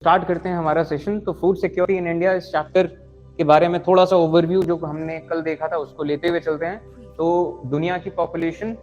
Start करते हैं हमारा सेशन। तो फूड सिक्योरिटी इन इंडिया इस चैप्टर के बारे में थोड़ा सा ओवरव्यू जो हमने कल देखा था उसको लेते हुए चलते हैं। तो दुनिया की पॉपुलेशन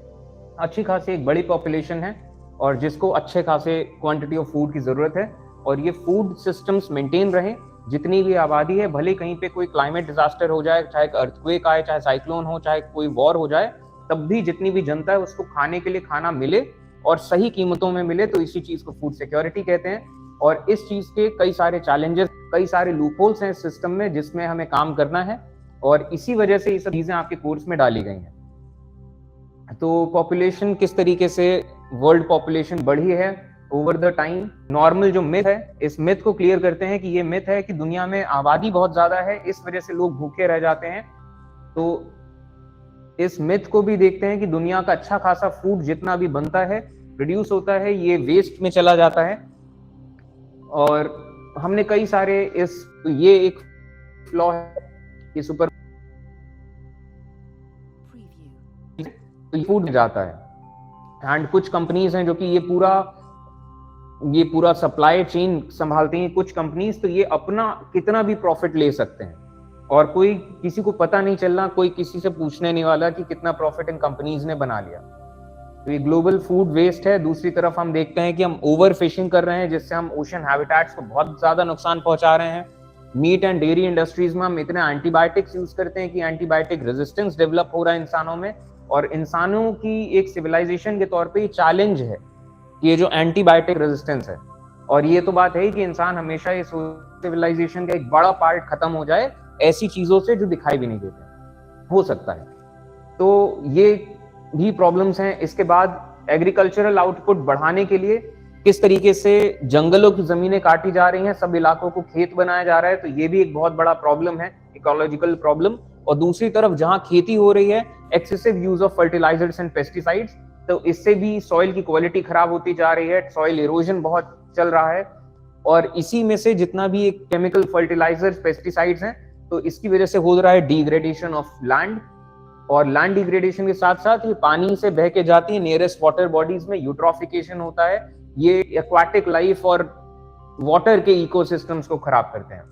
अच्छी खासी एक बड़ी पॉपुलेशन है और जिसको अच्छे खासे क्वांटिटी ऑफ फूड की जरूरत है, और ये फूड सिस्टम्स मेंटेन रहे। जितनी भी आबादी है, भले कहीं पे कोई क्लाइमेट डिजास्टर हो जाए, चाहे अर्थक्वेक आए, चाहे साइक्लोन हो, चाहे कोई वॉर हो जाए, तब भी जितनी भी जनता है उसको खाने के लिए खाना मिले और सही कीमतों में मिले, तो इसी चीज को फूड सिक्योरिटी कहते हैं। और इस चीज के कई सारे चैलेंजेस, कई सारे लूपहोल्स हैं सिस्टम में जिसमें हमें काम करना है, और इसी वजह से ये सब चीजें आपके कोर्स में डाली गई हैं। तो पॉपुलेशन किस तरीके से वर्ल्ड पॉपुलेशन बढ़ी है ओवर द टाइम, नॉर्मल जो मिथ है, इस मिथ को क्लियर करते हैं कि ये मिथ है कि दुनिया में आबादी बहुत ज्यादा है, इस वजह से लोग भूखे रह जाते हैं। तो इस मिथ को भी देखते हैं कि दुनिया का अच्छा खासा फूड जितना भी बनता है, प्रोड्यूस होता है, ये वेस्ट में चला जाता है। और हमने कई सारे ये एक फ्लॉ है कि सुपर फूड जाता है, एंड कुछ कंपनीज हैं जो कि ये पूरा सप्लाई चेन संभालती हैं। कुछ कंपनीज तो ये अपना कितना भी प्रॉफिट ले सकते हैं और कोई किसी को पता नहीं चलना, कोई किसी से पूछने नहीं वाला कि कितना प्रॉफिट इन कंपनीज ने बना लिया। तो ये ग्लोबल फूड वेस्ट है। दूसरी तरफ हम देखते हैं कि हम ओवर फिशिंग कर रहे हैं, जिससे हम ओशन हैबिटेट्स को बहुत ज्यादा नुकसान पहुंचा रहे हैं। मीट एंड डेयरी इंडस्ट्रीज में हम इतने एंटीबायोटिक्स यूज करते हैं कि एंटीबायोटिक रेजिस्टेंस डेवलप हो रहा है इंसानों में, और इंसानों की एक सिविलाइजेशन के तौर पे ये चैलेंज है कि ये जो एंटीबायोटिक रेजिस्टेंस है। और ये तो बात है कि इंसान हमेशा इस सिविलाइजेशन का एक बड़ा पार्ट खत्म हो जाए ऐसी चीजों से जो दिखाई भी नहीं देते, हो सकता है। तो ये भी प्रॉब्लम्स हैं। इसके बाद एग्रीकल्चरल आउटपुट बढ़ाने के लिए किस तरीके से जंगलों की जमीनें काटी जा रही हैं, सब इलाकों को खेत बनाया जा रहा है, तो ये भी एक बहुत बड़ा प्रॉब्लम है, इकोलॉजिकल प्रॉब्लम। और दूसरी तरफ जहां खेती हो रही है, excessive use of fertilisers and pesticides, तो इससे भी सॉइल की क्वालिटी खराब होती जा रही है, सॉइल इरोजन बहुत चल रहा है। और इसी में से जितना भी एक केमिकल फर्टिलाइजर्स पेस्टिसाइड्स हैं, तो इसकी वजह से हो रहा है डिग्रेडेशन ऑफ लैंड, और लैंड डिग्रेडेशन के साथ साथ ये पानी से बह के जाती है नियरेस्ट वाटर बॉडीज में, यूट्रोफिकेशन होता है, ये एक्वाटिक लाइफ और वाटर के इकोसिस्टम्स को खराब करते हैं।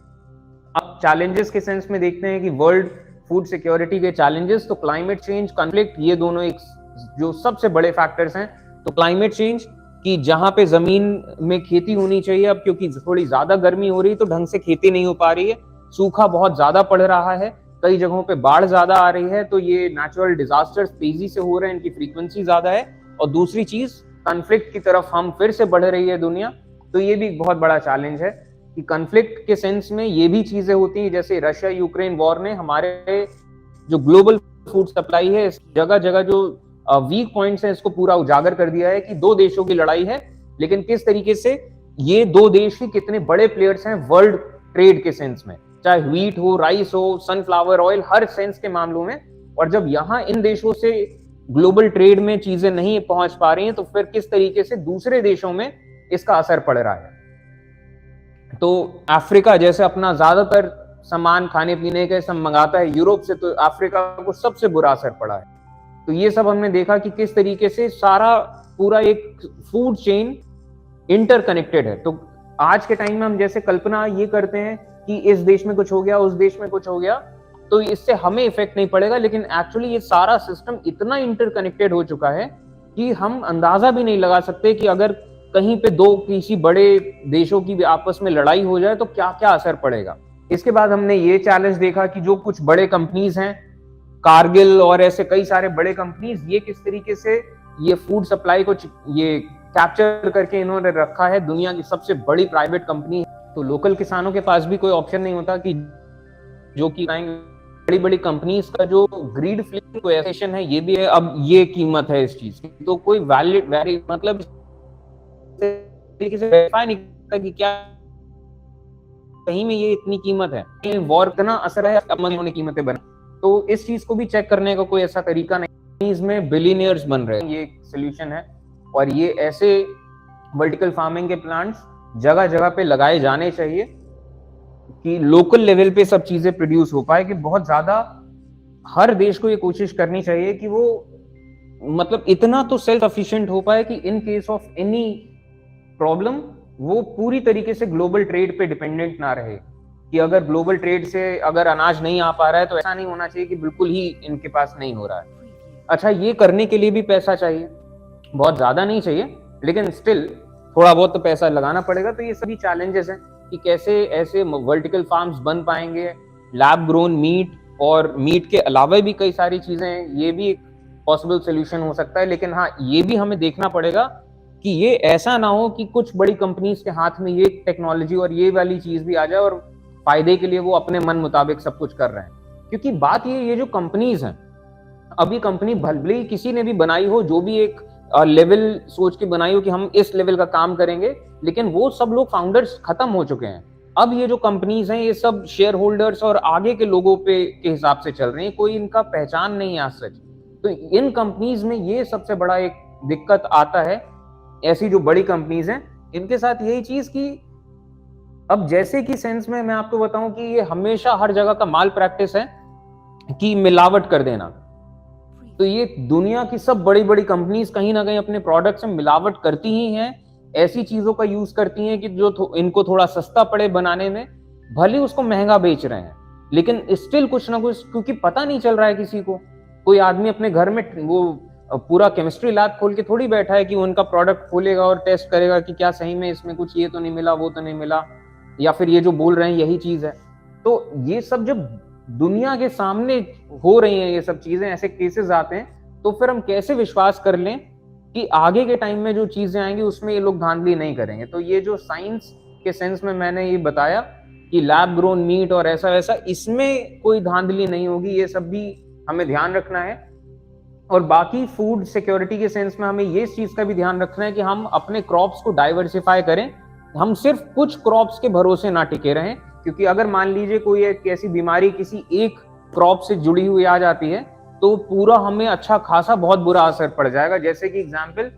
अब चैलेंजेस के सेंस में देखते हैं कि वर्ल्ड फूड सिक्योरिटी के चैलेंजेस, तो क्लाइमेट चेंज, कॉन्फ्लिक्ट, ये दोनों एक जो सबसे बड़े फैक्टर्स हैं। तो क्लाइमेट चेंज कि जहां पे जमीन में खेती होनी चाहिए, अब क्योंकि थोड़ी ज्यादा गर्मी हो रही है तो ढंग से खेती नहीं हो पा रही है, सूखा बहुत ज्यादा पड़ रहा है, कई जगहों पे बाढ़ ज्यादा आ रही है, तो ये नेचुरल डिजास्टर्स तेजी से हो रहे हैं, इनकी फ्रीक्वेंसी ज्यादा है। और दूसरी चीज, कॉन्फ्लिक्ट की तरफ हम फिर से बढ़ रही है दुनिया, तो ये भी एक बहुत बड़ा चैलेंज है कि कॉन्फ्लिक्ट के सेंस में ये भी चीजें होती हैं, जैसे रशिया यूक्रेन वॉर ने हमारे जो ग्लोबल फूड सप्लाई है, जगह जगह जो वीक पॉइंट्स हैं इसको पूरा उजागर कर दिया है कि दो देशों की लड़ाई है, लेकिन किस तरीके से ये दो देश ही कितने बड़े प्लेयर्स हैं वर्ल्ड ट्रेड के सेंस में, चाहे व्हीट हो, राइस हो, सनफ्लावर ऑयल, हर सेंस के मामलों में। और जब यहाँ इन देशों से ग्लोबल ट्रेड में चीजें नहीं पहुंच पा रही हैं, तो फिर किस तरीके से दूसरे देशों में इसका असर पड़ रहा है। तो अफ्रीका जैसे अपना ज्यादातर सामान खाने पीने के सब मंगाता है यूरोप से, तो अफ्रीका को सबसे बुरा असर पड़ा है। तो ये सब हमने देखा कि किस तरीके से सारा पूरा एक फूड चेन इंटरकनेक्टेड है। तो आज के टाइम में हम जैसे कल्पना ये करते हैं कि इस देश में कुछ हो गया, उस देश में कुछ हो गया, तो इससे हमें इफेक्ट नहीं पड़ेगा, लेकिन एक्चुअली ये सारा सिस्टम इतना इंटरकनेक्टेड हो चुका है कि हम अंदाजा भी नहीं लगा सकते कि अगर कहीं पे दो किसी बड़े देशों की भी आपस में लड़ाई हो जाए तो क्या क्या असर पड़ेगा। इसके बाद हमने ये चैलेंज देखा कि जो कुछ बड़े कंपनीज हैं, कारगिल और ऐसे कई सारे बड़े कंपनीज, ये किस तरीके से ये फूड सप्लाई को ये कैप्चर करके इन्होंने रखा है, दुनिया की सबसे बड़ी प्राइवेट कंपनी है। तो लोकल किसानों के पास भी कोई ऑप्शन नहीं होता कि जो कि बड़ी बड़ी कंपनीज का जो ग्रीड फ्लिक्चुएशन है ये भी है, अब ये कीमत है इस चीज की, तो कोई वैलिड मतलब तरीके से वेरीफाई नहीं करता कि क्या कहीं में ये इतनी कीमत है, वॉर का ना असर है, अब उन्होंने कीमतें बना। तो इस चीज को भी चेक करने का कोई ऐसा तरीका नहीं, इसमें बिलियनियर्स बन रहे हैं, ये सोल्यूशन है। और ये ऐसे वर्टिकल फार्मिंग के प्लांट्स जगह जगह पे लगाए जाने चाहिए कि लोकल लेवल पे सब चीजें प्रोड्यूस हो पाए, कि बहुत ज्यादा हर देश को ये कोशिश करनी चाहिए कि वो मतलब इतना तो सेल्फ सफिशिएंट हो पाए कि in case of any problem वो पूरी तरीके से ग्लोबल ट्रेड पे डिपेंडेंट ना रहे, कि अगर ग्लोबल ट्रेड से अगर अनाज नहीं आ पा रहा है तो ऐसा नहीं होना चाहिए कि बिल्कुल ही इनके पास नहीं हो रहा है। अच्छा, ये करने के लिए भी पैसा चाहिए, बहुत ज्यादा नहीं चाहिए, लेकिन स्टिल थोड़ा बहुत तो पैसा लगाना पड़ेगा। तो ये सभी चैलेंजेस हैं कि कैसे ऐसे वर्टिकल फार्म्स बन पाएंगे, लैब ग्रोन मीट, और मीट के अलावा भी कई सारी चीजें हैं, ये भी एक पॉसिबल सोल्यूशन हो सकता है। लेकिन हाँ, ये भी हमें देखना पड़ेगा कि ये ऐसा ना हो कि कुछ बड़ी कंपनीज के हाथ में ये टेक्नोलॉजी और ये वाली चीज भी आ जाए और फायदे के लिए वो अपने मन मुताबिक सब कुछ कर रहे हैं। क्योंकि बात ये जो कंपनीज हैं, अभी कंपनी भले ही किसी ने भी बनाई हो, जो भी एक लेवल सोच के बनाई हो कि हम इस लेवल का काम करेंगे, लेकिन वो सब लोग फाउंडर्स खत्म हो चुके हैं। अब ये जो कंपनीज हैं, ये सब शेयर होल्डर्स और आगे के लोगों पे के हिसाब से चल रही हैं, कोई इनका पहचान नहीं है सच। तो इन कंपनीज में ये सबसे बड़ा एक दिक्कत आता है, ऐसी जो बड़ी कंपनीज हैं इनके साथ यही चीज कि अब जैसे कि सेंस में मैं आपको बताऊं कि ये हमेशा हर जगह का माल प्रैक्टिस है कि मिलावट कर देना। तो ये दुनिया की सब बड़ी बड़ी कंपनीज कहीं ना कहीं अपने प्रोडक्ट्स में मिलावट करती ही हैं, ऐसी चीजों का यूज करती हैं कि जो इनको थोड़ा सस्ता पड़े बनाने में, भले उसको महंगा बेच रहे हैं, लेकिन स्टिल कुछ ना कुछ, क्योंकि पता नहीं चल रहा है किसी को। कोई आदमी अपने घर में वो पूरा केमिस्ट्री लैब खोल के थोड़ी बैठा है कि उनका प्रोडक्ट खोलेगा और टेस्ट करेगा कि क्या सही में इसमें कुछ ये तो नहीं मिला, वो तो नहीं मिला, या फिर ये जो बोल रहे हैं यही चीज है। तो ये सब जब दुनिया के सामने हो रही हैं, ये सब चीजें, ऐसे केसेस आते हैं, तो फिर हम कैसे विश्वास कर लें कि आगे के टाइम में जो चीजें आएंगी उसमें ये लोग धांधली नहीं करेंगे। तो ये जो साइंस के सेंस में मैंने ये बताया कि लैब ग्रोन मीट और ऐसा वैसा, इसमें कोई धांधली नहीं होगी, ये सब भी हमें ध्यान रखना है। और बाकी फूड सिक्योरिटी के सेंस में हमें ये चीज का भी ध्यान रखना है कि हम अपने क्रॉप्स को डाइवर्सिफाई करें, हम सिर्फ कुछ क्रॉप्स के भरोसे ना टिके रहें। क्योंकि अगर मान लीजिए कोई एक ऐसी बीमारी किसी एक क्रॉप से जुड़ी हुई आ जाती है, तो पूरा हमें अच्छा खासा बहुत बुरा असर पड़ जाएगा। जैसे कि एग्जांपल,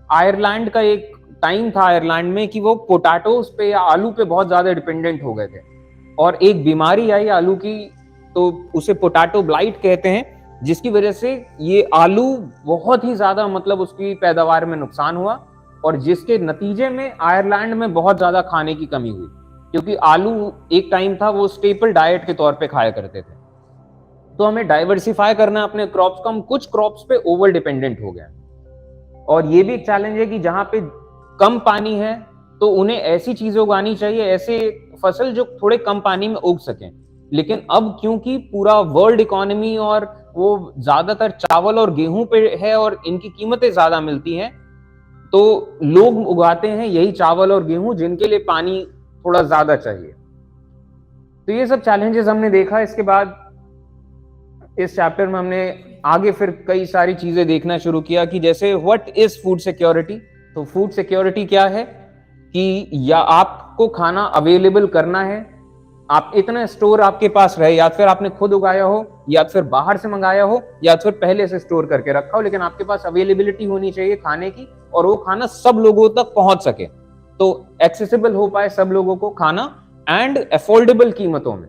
आयरलैंड का एक टाइम था आयरलैंड में कि वो पोटैटोज पे या आलू पे बहुत ज्यादा डिपेंडेंट हो गए थे, और एक बीमारी आई आलू की, तो उसे पोटैटो ब्लाइट कहते हैं, जिसकी वजह से ये आलू बहुत ही ज्यादा, मतलब उसकी पैदावार में नुकसान हुआ, और जिसके नतीजे में आयरलैंड में बहुत ज्यादा खाने की कमी हुई। क्योंकि आलू एक टाइम था वो स्टेपल डाइट के तौर पे खाया करते थे। तो हमें डाइवर्सिफाई करना अपने क्रॉप्स का, हम कुछ क्रॉप्स पे ओवर डिपेंडेंट हो गए। और ये भी एक चैलेंज है कि जहां पे कम पानी है तो उन्हें ऐसी चीजें उगानी चाहिए, ऐसे फसल जो थोड़े कम पानी में उग सकें। लेकिन अब क्योंकि पूरा वर्ल्ड इकोनॉमी और वो ज्यादातर चावल और गेहूं पे है और इनकी कीमतें ज्यादा मिलती हैं, तो लोग उगाते हैं यही चावल और गेहूं जिनके लिए पानी थोड़ा ज्यादा चाहिए। तो ये सब चैलेंजेस हमने देखा। इसके बाद इस चैप्टर में हमने आगे फिर कई सारी चीजें देखना शुरू किया कि जैसे व्हाट इज फूड सिक्योरिटी। तो फूड सिक्योरिटी क्या है कि या आपको खाना अवेलेबल करना है, आप इतना स्टोर आपके पास रहे, या फिर आपने खुद उगाया हो, या फिर बाहर से मंगाया हो, या फिर पहले से स्टोर करके रखा हो, लेकिन आपके पास अवेलेबिलिटी होनी चाहिए खाने की, और वो खाना सब लोगों तक पहुंच सके, तो एक्सेसिबल हो पाए सब लोगों को खाना, एंड अफोर्डेबल कीमतों में,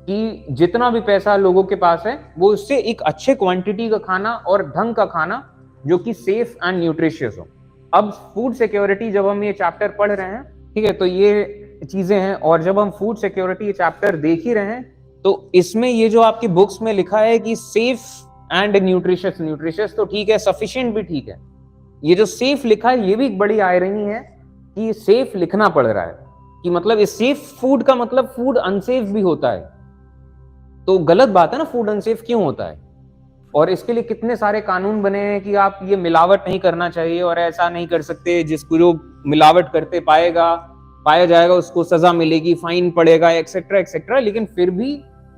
कि जितना भी पैसा लोगों के पास है वो उससे एक अच्छे क्वांटिटी का खाना और ढंग का खाना जो कि सेफ एंड न्यूट्रिशियस हो। अब फूड सिक्योरिटी जब हम ये चैप्टर पढ़ रहे हैं, ठीक है, तो ये चीजें हैं। और जब हम फूड सिक्योरिटी चैप्टर देख ही रहे हैं, तो इसमें ये जो आपकी बुक्स में लिखा है कि सेफ एंड न्यूट्रिशियस, न्यूट्रिशियस तो ठीक है, सफिशिएंट भी ठीक है, ये जो सेफ लिखा है ये भी एक बड़ी आयरनी है कि सेफ लिखना पड़ रहा है, कि मतलब इस सेफ फूड का मतलब फूड अनसेफ भी होता है। तो गलत बात है ना, फूड अनसेफ क्यों होता है? और इसके लिए कितने सारे कानून बने हैं कि आप ये मिलावट नहीं करना चाहिए और ऐसा नहीं कर सकते, जिसको जो मिलावट करते पाया जाएगा उसको सजा मिलेगी, फाइन पड़ेगा, एक्सेट्रा एक्सेट्रा। लेकिन फिर भी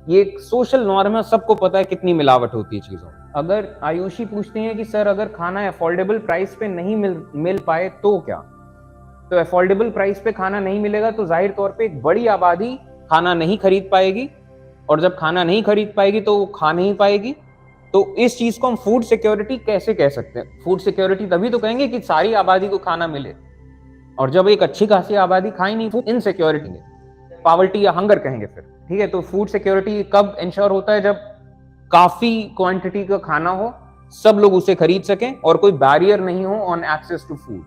ये एक सोशल नॉर्म है, सबको पता है कितनी मिलावट होती है चीजों। अगर आयुषी पूछते हैं कि सर अगर खाना अफोर्डेबल प्राइस पे नहीं मिल पाए तो क्या? तो अफोर्डेबल प्राइस पे खाना नहीं मिलेगा तो जाहिर तौर पे एक बड़ी आबादी खाना नहीं खरीद पाएगी, और जब खाना नहीं खरीद पाएगी तो वो खा नहीं पाएगी। तो इस चीज को हम फूड सिक्योरिटी कैसे कह सकते हैं? फूड सिक्योरिटी तभी तो कहेंगे कि सारी आबादी को खाना मिले, और जब एक अच्छी खासी आबादी खाई नहीं, फूड इनसिक्योरिटी है, पॉवर्टी या हंगर कहेंगे फिर, ठीक है। तो फूड सिक्योरिटी कब इंश्योर होता है? जब काफी क्वांटिटी का खाना हो, सब लोग उसे खरीद सकें और कोई बैरियर नहीं हो on access to food.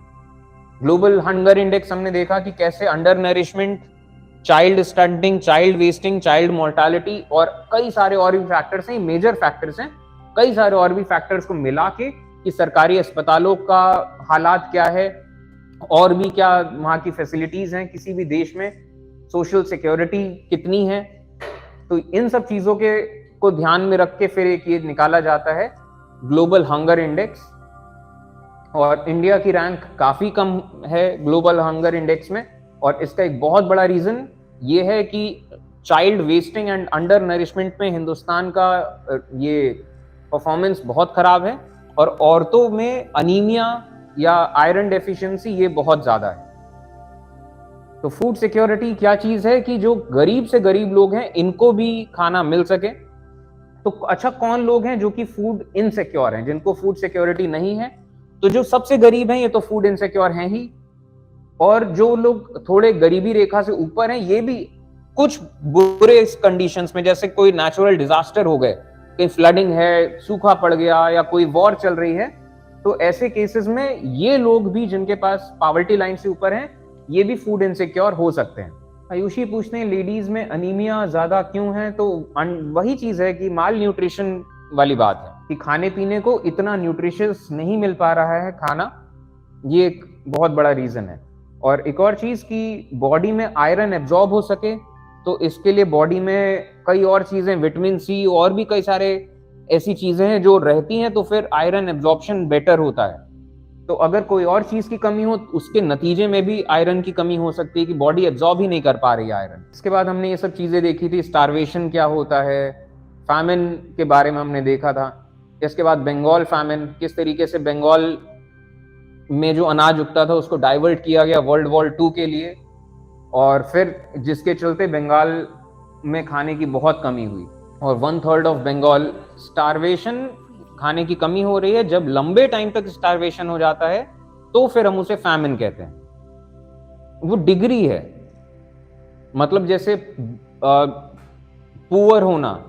Global hunger index हमने देखा कि कैसे undernourishment, child stunting, child wasting, child mortality और कई सारे और भी फैक्टर्स हैं, मेजर फैक्टर्स हैं, कई सारे और भी फैक्टर्स को मिला के कि सरकारी अस्पतालों का हालात क्या है और भी क्या वहां की फैसिलिटीज हैं किसी भी देश में, सोशल सिक्योरिटी कितनी है, तो इन सब चीजों के को ध्यान में रख के फिर एक ये निकाला जाता है ग्लोबल हंगर इंडेक्स। और इंडिया की रैंक काफी कम है ग्लोबल हंगर इंडेक्स में, और इसका एक बहुत बड़ा रीजन ये है कि child wasting and under nourishment में हिंदुस्तान का ये परफॉर्मेंस बहुत खराब है, और औरतों में अनीमिया या आयरन डेफिशिएंसी ये बहुत ज्यादा है। तो फूड सिक्योरिटी क्या चीज है कि जो गरीब से गरीब लोग हैं इनको भी खाना मिल सके। तो अच्छा, कौन लोग हैं जो कि फूड इनसिक्योर हैं, जिनको फूड सिक्योरिटी नहीं है? तो जो सबसे गरीब हैं ये तो फूड इनसिक्योर हैं ही, और जो लोग थोड़े गरीबी रेखा से ऊपर हैं ये भी कुछ बुरे कंडीशंस में, जैसे कोई नेचुरल डिजास्टर हो गए, कहीं फ्लडिंग है, सूखा पड़ गया या कोई वॉर चल रही है, तो ऐसे केसेस में ये लोग भी जिनके पास पॉवर्टी लाइन से ऊपर हैं ये भी फूड इनसिक्योर हो सकते हैं। आयुषी पूछते हैं लेडीज में अनीमिया ज्यादा क्यों है? तो वही चीज है कि माल न्यूट्रिशन वाली बात है कि खाने पीने को इतना न्यूट्रिशियस नहीं मिल पा रहा है खाना, ये एक बहुत बड़ा रीजन है। और एक और चीज कि बॉडी में आयरन एब्जॉर्ब हो सके तो इसके लिए बॉडी में कई और चीजें, विटामिन सी और भी कई सारे ऐसी चीजें हैं जो रहती हैं, तो फिर आयरन एब्जॉर्प्शन बेटर होता है। तो अगर कोई और चीज की कमी हो तो उसके नतीजे में भी आयरन की कमी हो सकती है कि बॉडी एब्जॉर्ब ही नहीं कर पा रही है आयरन। इसके बाद हमने ये सब चीजें देखी थी, स्टारवेशन क्या होता है, फैमिन के बारे में हमने देखा था। इसके बाद बंगाल फैमिन, किस तरीके से बंगाल में जो अनाज उगता था उसको डाइवर्ट किया गया वर्ल्ड वॉर 2 के लिए, और फिर जिसके चलते बंगाल में खाने की बहुत कमी हुई, और 1/3 ऑफ बंगाल स्टारवेशन, खाने की कमी हो रही है। जब लंबे टाइम तक स्टारवेशन हो जाता है तो फिर हम उसे फैमिन कहते हैं। वो डिग्री है, मतलब जैसे पुअर होना,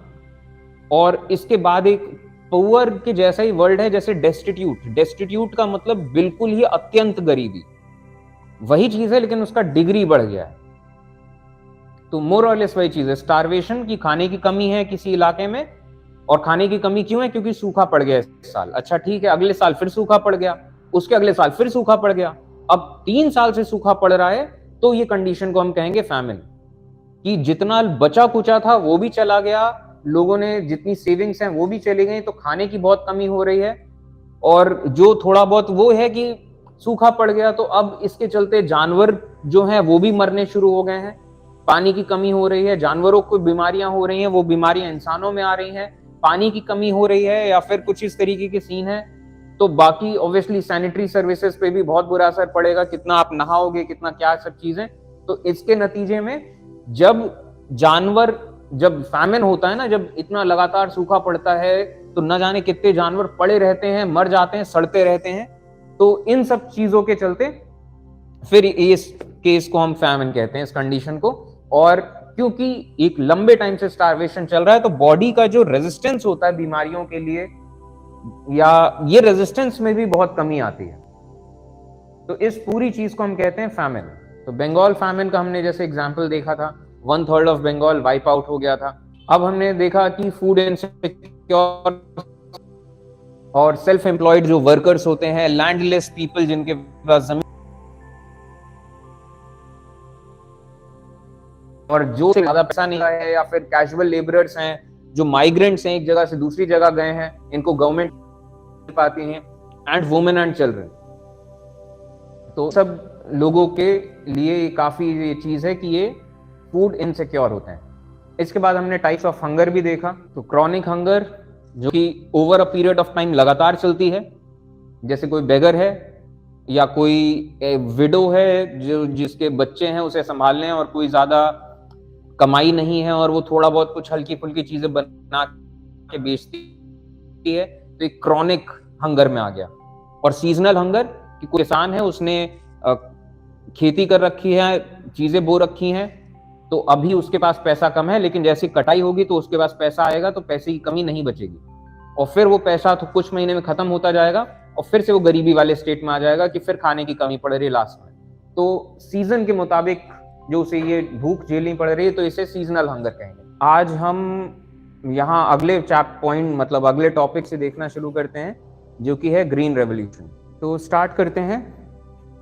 और इसके बाद एक पुअर के जैसा ही वर्ड है जैसे डेस्टिट्यूट। डेस्टिट्यूट का मतलब बिल्कुल ही अत्यंत गरीबी, वही चीज है लेकिन उसका डिग्री बढ़ गया है। तो मोर और लेस वही चीज है, स्टारवेशन की खाने की कमी है किसी इलाके में, और खाने की कमी क्यों है? क्योंकि सूखा पड़ गया इस साल। अच्छा ठीक है, अगले साल फिर सूखा पड़ गया, उसके अगले साल फिर सूखा पड़ गया, अब 3 साल से सूखा पड़ रहा है, तो ये कंडीशन को हम कहेंगे फैमिन, कि जितना बचा कुचा था वो भी चला गया, लोगों ने जितनी सेविंग्स हैं वो भी चली गई, तो खाने की बहुत कमी हो रही है। और जो थोड़ा बहुत वो है कि सूखा पड़ गया, तो अब इसके चलते जानवर जो हैं वो भी मरने शुरू हो गए हैं, पानी की कमी हो रही है, जानवरों को बीमारियां हो रही हैं, वो बीमारियां इंसानों में आ रही हैं, पानी की कमी हो रही है, या फिर कुछ इस तरीके के सीन है। तो बाकी ऑब्वियसली सैनिटरी सर्विसेज पे भी बहुत बुरा असर पड़ेगा, कितना आप नहाओगे, कितना क्या सब चीजें। तो इसके नतीजे में जब फैमिन होता है ना, जब इतना लगातार सूखा पड़ता है, तो न जाने कितने जानवर पड़े रहते हैं, मर जाते हैं, सड़ते रहते हैं। तो इन सब चीजों के चलते फिर इस केस को हम फैमिन कहते हैं, इस कंडीशन को। और क्योंकि एक लंबे टाइम से स्टारवेशन चल रहा है, तो बॉडी का जो रेजिस्टेंस होता है बीमारियों के लिए, या ये रेजिस्टेंस में भी बहुत कमी आती है। तो इस पूरी चीज को हम कहते हैं फैमिन। तो बंगाल फैमिन का हमने जैसे एग्जांपल देखा था, 1/3 ऑफ बंगाल वाइप आउट हो गया था। अब हमने देखा कि फूड इनसिक्योर और सेल्फ एम्प्लॉयड जो वर्कर्स होते हैं, लैंडलेस पीपल जिनके पास जमीन और जो ज्यादा पैसा नहीं है, या फिर कैजुअल लेबरर्स हैं जो माइग्रेंट्स हैं, एक जगह से दूसरी जगह गए हैं, इनको गवर्नमेंट पाती है, एंड वुमेन एंड चिल्ड्रन। तो सब लोगों के लिए काफी ये चीज है कि ये फूड इनसिक्योर होते हैं। इसके बाद हमने टाइप्स ऑफ हंगर भी देखा। तो क्रॉनिक हंगर जो कि over a period of time लगातार चलती है, जैसे कोई बेगर है या कोई विडो है जो जिसके बच्चे हैं उसे संभालने हैं और कोई ज्यादा कमाई नहीं है और वो थोड़ा बहुत कुछ हल्की फुल्की चीजें बना के बेचती है, तो एक क्रॉनिक हंगर में आ गया। और सीजनल हंगर कि कोई किसान है, उसने खेती कर रखी है, चीजें बो रखी हैं, तो अभी उसके पास पैसा कम है, लेकिन जैसी कटाई होगी तो उसके पास पैसा आएगा, तो पैसे की कमी नहीं बचेगी, और फिर वो पैसा तो कुछ महीने में खत्म होता जाएगा, और फिर से वो गरीबी वाले स्टेट में आ जाएगा कि फिर खाने की कमी पड़ रही है लास्ट में। तो सीजन के मुताबिक जो उसे ये भूख झेलनी पड़ रही है, तो इसे सीजनल हंगर कहेंगे। आज हम यहाँ अगले पॉइंट मतलब अगले टॉपिक से देखना शुरू करते हैं, जो कि है ग्रीन रेवोल्यूशन। तो स्टार्ट करते हैं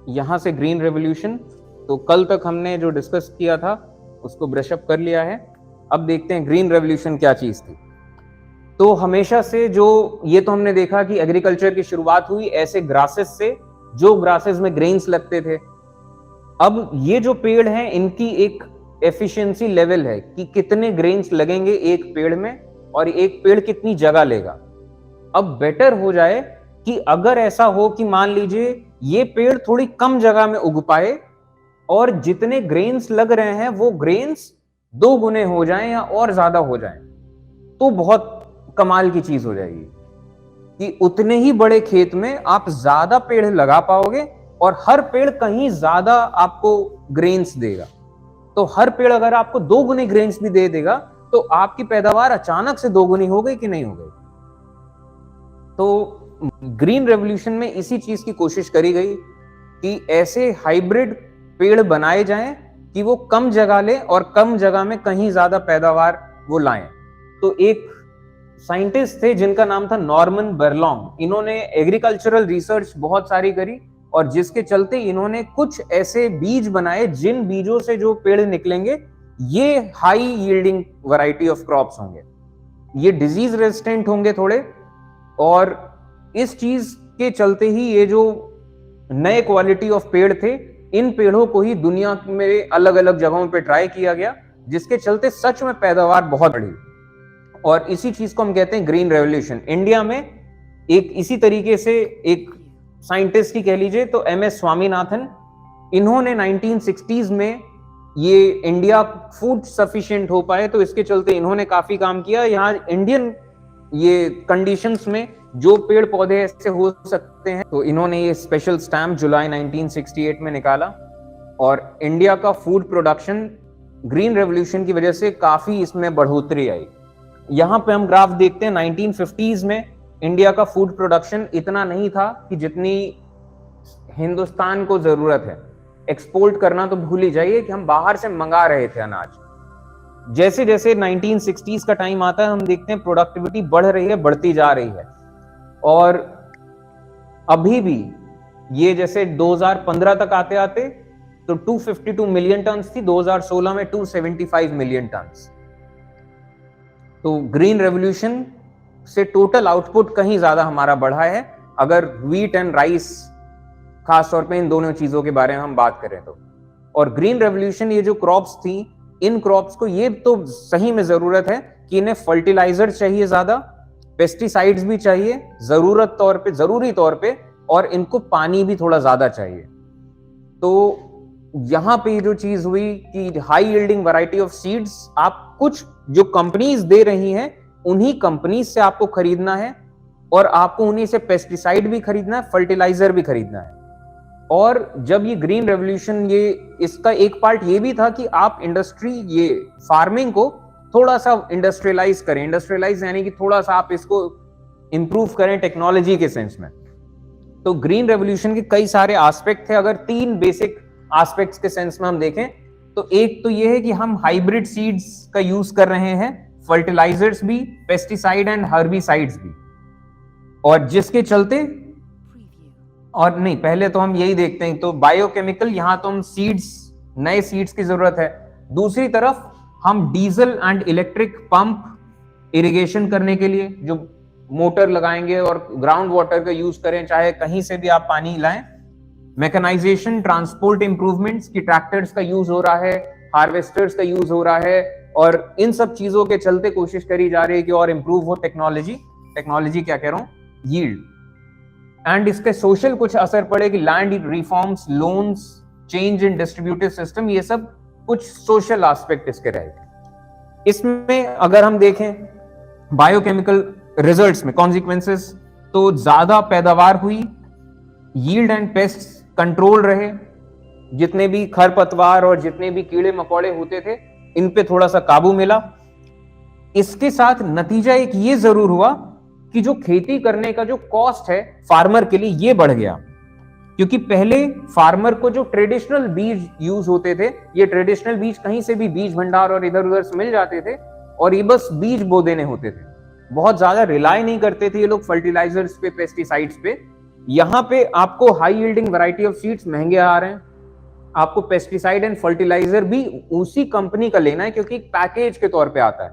यहाँ से ग्रीन रेवोल्यूशन। तो कल तक हमने जो डिस्कस किया था उसको ब्रशअप कर लिया है। अब देखते हैं ग्रीन रेवोल्यूशन क्या चीज थी। तो हमेशा से जो ये तो हमने देखा कि एग्रीकल्चर की शुरुआत हुई ऐसे ग्रासेस से, जो ग्रासेस में ग्रेन्स लगते थे। अब ये जो पेड़ हैं इनकी एक एफिशिएंसी लेवल है कि कितने ग्रेन्स लगेंगे एक पेड़ में और एक पेड़ कितनी जगह लेगा। अब बेटर हो जाए कि अगर ऐसा हो कि मान लीजिए ये पेड़ थोड़ी कम जगह में उग पाए और जितने ग्रेन्स लग रहे हैं वो ग्रेन्स 2 गुने हो जाएं या और ज्यादा हो जाएं, तो बहुत कमाल की चीज हो जाएगी कि उतने ही बड़े खेत में आप ज्यादा पेड़ लगा पाओगे और हर पेड़ कहीं ज्यादा आपको ग्रेन्स देगा। तो हर पेड़ अगर आपको 2 गुने ग्रेन्स भी दे देगा तो आपकी पैदावार अचानक से 2 गुनी हो गई कि नहीं हो गई। तो ग्रीन रेवोल्यूशन में इसी चीज की कोशिश करी गई कि ऐसे हाइब्रिड पेड़ बनाए जाएं कि वो कम जगह ले और कम जगह में कहीं ज्यादा पैदावार वो लाएं। तो एक साइंटिस्ट थे जिनका नाम था नॉर्मन बोरलॉन्ग। इन्होंने एग्रीकल्चरल रिसर्च बहुत सारी करी और जिसके चलते इन्होंने कुछ ऐसे बीज बनाए जिन बीजों से जो पेड़ निकलेंगे ये high yielding variety of crops होंगे, ये डिजीज रेजिस्टेंट होंगे थोड़े। और इस चीज के चलते ही ये जो नए क्वालिटी ऑफ पेड़ थे, इन पेड़ों को ही दुनिया में अलग अलग जगहों पे ट्राई किया गया, जिसके चलते सच में पैदावार बहुत बढ़ी। और इसी चीज को हम कहते हैं ग्रीन रेवोल्यूशन। इंडिया में एक इसी तरीके से एक साइंटिस्ट ही कह लीजिए तो MS स्वामीनाथन, इन्होंने 1960s में ये इंडिया फूड सफिशिएंट हो पाए तो इसके चलते इन्होंने काफी काम किया। यहाँ इंडियन ये कंडीशंस में जो पेड़ पौधे ऐसे हो सकते हैं, तो इन्होंने ये स्पेशल स्टैम्प जुलाई 1968 में निकाला और इंडिया का फूड प्रोडक्शन ग्रीन रेवोल्यूशन की वजह से काफी इसमें बढ़ोतरी आई। यहाँ पे हम ग्राफ देखते हैं 1950s में इंडिया का फूड प्रोडक्शन इतना नहीं था कि जितनी हिंदुस्तान को जरूरत है। एक्सपोर्ट करना तो भूल ही जाइए कि हम बाहर से मंगा रहे थे अनाज। जैसे जैसे 1960s का टाइम आता है हम देखते हैं प्रोडक्टिविटी बढ़ रही है, बढ़ती जा रही है। और अभी भी ये जैसे 2015 तक आते आते तो 252 मिलियन टन थी, 2016 में 275 मिलियन टन। तो ग्रीन रेवोल्यूशन से टोटल आउटपुट कहीं ज्यादा हमारा बढ़ा है अगर व्हीट एंड राइस खास तौर पे इन दोनों चीजों के बारे में हम बात करें तो। और ग्रीन रेवोल्यूशन ये जो क्रॉप्स थी, इन क्रॉप्स को ये तो सही में जरूरत है कि इन्हें फर्टिलाइजर चाहिए ज्यादा, पेस्टिसाइड्स भी चाहिए जरूरी तौर पे और इनको पानी भी थोड़ा ज्यादा चाहिए। तो यहाँ पे जो चीज हुई कि high yielding variety of seeds आप कुछ जो कंपनीज दे रही हैं उन्हीं कंपनीज से आपको खरीदना है और आपको उन्हीं से पेस्टिसाइड भी खरीदना है, फर्टिलाइजर भी खरीदना है। और जब ये ग्रीन रेवोल्यूशन ये इसका एक पार्ट ये भी था कि आप इंडस्ट्री ये फार्मिंग को थोड़ा सा इंडस्ट्रियलाइज करें। इंडस्ट्रियलाइज यानी कि थोड़ा सा आप इसको इंप्रूव करें टेक्नोलॉजी के सेंस में। तो ग्रीन रेवोल्यूशन के कई सारे एस्पेक्ट थे। अगर 3 बेसिक एस्पेक्ट्स के सेंस में हम देखें तो एक तो ये है कि हम हाइब्रिड सीड्स का यूज कर रहे हैं, फर्टिलाइजर्स भी, पेस्टिसाइड एंड हर्बिसाइड्स भी। और जिसके चलते और नहीं पहले तो हम यही देखते हैं तो बायोकेमिकल, यहां तो हम सीड्स, नए सीड्स की जरूरत है। दूसरी तरफ हम diesel and electric pump irrigation करने के लिए जो मोटर लगाएंगे और ग्राउंड वाटर का यूज करें, चाहे कहीं से भी आप पानी लाएं। मैकेनाइजेशन, ट्रांसपोर्ट इंप्रूवमेंट्स की ट्रैक्टर्स का यूज हो रहा है, हार्वेस्टर्स का यूज हो रहा है और इन सब चीजों के चलते कोशिश करी जा रही है कि और इंप्रूव हो टेक्नोलॉजी क्या कह रहा हूं, यील्ड। एंड इसके सोशल कुछ असर पड़े कि land reforms, loans, change in distributive system, ये सब कुछ सोशल एस्पेक्ट इसके रहे। इसमें अगर हम देखें बायोकेमिकल रिजल्ट्स में कॉन्सिक्वेंसेस, तो ज्यादा पैदावार हुई, यील्ड एंड पेस्ट कंट्रोल रहे, जितने भी खरपतवार और जितने भी कीड़े मकोड़े होते थे इन पे थोड़ा सा काबू मिला। इसके साथ नतीजा एक ये जरूर हुआ कि जो खेती करने का जो कॉस्ट है फार्मर के लिए ये बढ़ गया, क्योंकि पहले फार्मर को जो ट्रेडिशनल बीज यूज होते थे, ये ट्रेडिशनल बीज कहीं से भी बीज भंडार और इधर उधर से मिल जाते थे और ये बस बीज बो देने होते थे, बहुत ज्यादा रिलाई नहीं करते थे ये लोग फर्टिलाइजर्स पे, पेस्टिसाइड्स पे। यहाँ पे आपको high yielding variety of seeds महंगे आ रहे हैं, आपको पेस्टिसाइड एंड फर्टिलाइजर भी उसी कंपनी का लेना है क्योंकि पैकेज के तौर पे आता है,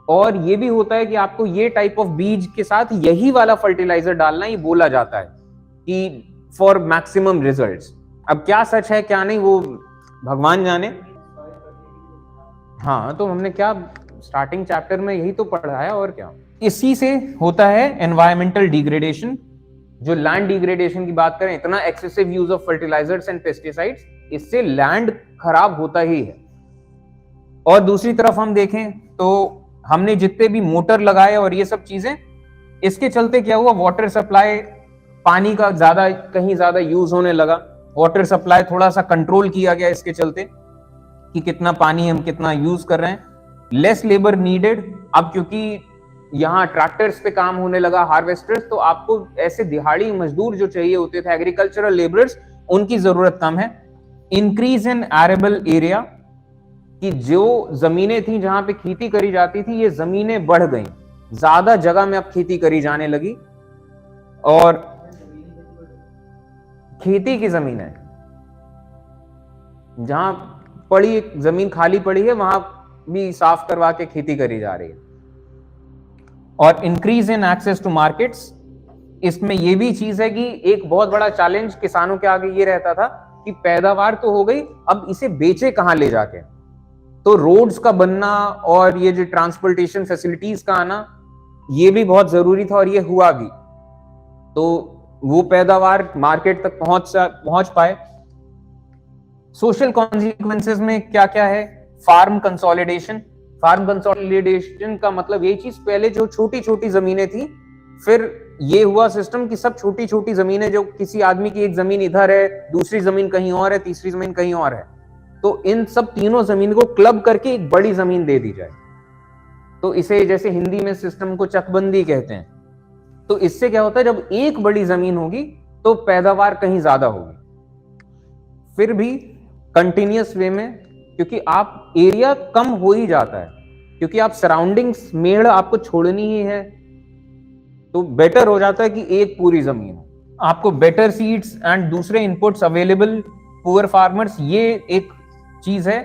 और ये भी होता है कि आपको ये टाइप ऑफ बीज के साथ यही वाला फर्टिलाइजर डालना, ये बोला जाता है कि फॉर मैक्सिमम रिजल्ट्स। अब क्या सच है क्या नहीं वो भगवान जाने। हाँ, तो हमने क्या स्टार्टिंग चैप्टर में यही तो पढ़ा है, और क्या। इसी से होता है एनवायरमेंटल डिग्रेडेशन। जो लैंड डिग्रेडेशन की बात करें, इतना excessive use of fertilisers and pesticides, इससे लैंड खराब होता ही है। और दूसरी तरफ हम देखें तो हमने जितने भी मोटर लगाए और ये सब चीजें, इसके चलते क्या हुआ, वाटर सप्लाई, पानी का कहीं ज्यादा यूज होने लगा, वाटर सप्लाई थोड़ा सा कंट्रोल किया गया इसके चलते कि कितना पानी हम कितना यूज कर रहे हैं। लेस लेबर नीडेड, अब क्योंकि यहाँ ट्रैक्टर्स पे काम होने लगा, हार्वेस्टर्स, तो आपको ऐसे दिहाड़ी मजदूर जो चाहिए होते थे, एग्रीकल्चरल लेबरर्स, उनकी जरूरत कम है। इंक्रीज इन एरेबल एरिया, कि जो जमीनें थी जहां पे खेती करी जाती थी, ये जमीनें बढ़ गई, ज्यादा जगह में अब खेती करी जाने लगी, और खेती की जमीन है, जहां पड़ी जमीन खाली पड़ी है वहां भी साफ करवा के खेती करी जा रही है। और increase in access to markets, इसमें यह भी चीज है कि एक बहुत बड़ा चैलेंज किसानों के आगे ये रहता था कि पैदावार तो हो गई, अब इसे बेचे कहां ले जाके। तो रोड्स का बनना और ये जो ट्रांसपोर्टेशन फैसिलिटीज का आना, ये भी बहुत जरूरी था, और ये हुआ भी, तो वो पैदावार मार्केट तक पहुंच पाए। सोशल कॉन्सिक्वेंसेस में क्या क्या है, फार्म कंसोलिडेशन। फार्म कंसोलिडेशन का मतलब यही चीज, पहले जो छोटी छोटी जमीनें थी, फिर ये हुआ सिस्टम कि सब छोटी छोटी जमीनें, जो किसी आदमी की एक जमीन इधर है, दूसरी जमीन कहीं और है, तीसरी जमीन कहीं और है, तो इन सब तीनों जमीन को क्लब करके एक बड़ी जमीन दे दी जाए। तो इसे जैसे हिंदी में सिस्टम को चकबंदी कहते हैं। तो इससे क्या होता है, जब एक बड़ी जमीन होगी तो पैदावार कहीं ज्यादा होगी, फिर भी कंटिन्यूअस वे में, क्योंकि आप एरिया कम हो ही जाता है, क्योंकि आप सराउंडिंग्स मेड़ आपको छोड़नी ही है, तो बेटर हो जाता है कि एक पूरी जमीन हो। आपको बेटर सीड्स एंड दूसरे इनपुट्स अवेलेबल पुअर फार्मर्स, ये एक चीज है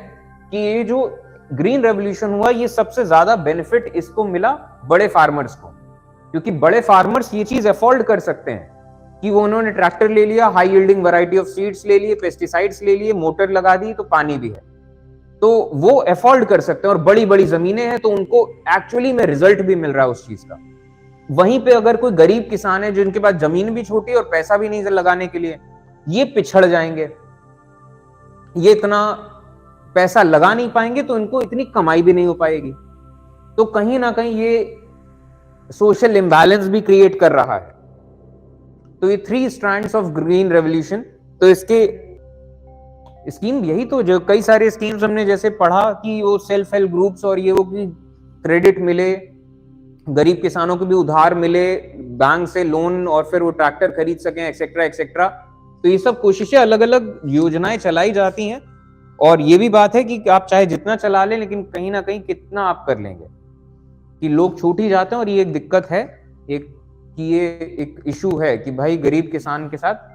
कि ये जो ग्रीन रेवोल्यूशन हुआ, ये सबसे ज्यादा बेनिफिट इसको मिला बड़े फार्मर्स को, क्योंकि बड़े फार्मर्स ये चीज अफोर्ड कर सकते हैं कि वो उन्होंने ट्रैक्टर ले लिया, high yielding variety of seeds ले लिए, पेस्टिसाइड्स ले लिए, मोटर लगा दी, तो पानी भी है, तो वो अफोर्ड कर सकते हैं, और बड़ी बड़ी जमीनें हैं तो उनको एक्चुअली में रिजल्ट भी मिल रहा है उस चीज का। वहीं पे अगर कोई गरीब किसान है जिनके पास जमीन भी छोटी और पैसा भी नहीं लगाने के लिए, ये पिछड़ जाएंगे, ये इतना पैसा लगा नहीं पाएंगे, तो इनको इतनी कमाई भी नहीं हो पाएगी। तो कहीं ना कहीं ये सोशल इंबैलेंस भी क्रिएट कर रहा है। तो ये 3 स्ट्रैंड्स ऑफ ग्रीन रेवोल्यूशन, तो इसके स्कीम यही, तो जो कई सारे स्कीम्स हमने जैसे पढ़ा कि वो सेल्फ हेल्प ग्रुप्स और ये वो की क्रेडिट मिले, गरीब किसानों को भी उधार मिले बैंक से लोन, और फिर वो ट्रैक्टर खरीद सकें, एक्सेट्रा एक्सेट्रा। तो ये सब कोशिशें, अलग अलग योजनाएं चलाई जाती हैं, और ये भी बात है कि आप चाहे जितना चला लें, लेकिन कहीं ना कहीं कितना आप कर लेंगे, कि लोग छूट ही जाते हैं। और ये एक दिक्कत है, ये एक इशू है कि भाई गरीब किसान के साथ।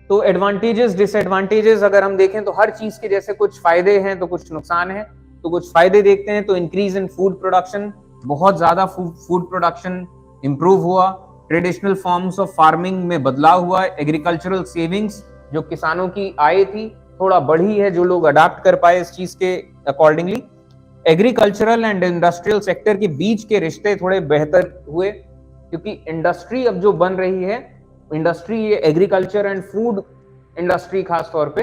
तो एडवांटेजेस डिसएडवांटेजेस अगर हम देखें तो हर चीज के जैसे कुछ फायदे हैं तो कुछ नुकसान है। तो कुछ फायदे देखते हैं, तो इंक्रीज इन फूड प्रोडक्शन, बहुत ज्यादा फूड प्रोडक्शन इंप्रूव हुआ, ट्रेडिशनल फॉर्म्स ऑफ फार्मिंग में बदलाव हुआ, एग्रीकल्चरल सेविंग्स, जो किसानों की आय थी थोड़ा बढ़ी है, जो लोग अडाप्ट कर पाए इस चीज के accordingly. Agricultural and industrial sector के बीच के रिश्ते थोड़े बेहतर हुए, क्योंकि इंडस्ट्री अब जो बन रही है, इंडस्ट्री ये एग्रीकल्चर एंड फूड इंडस्ट्री खास तौर पे,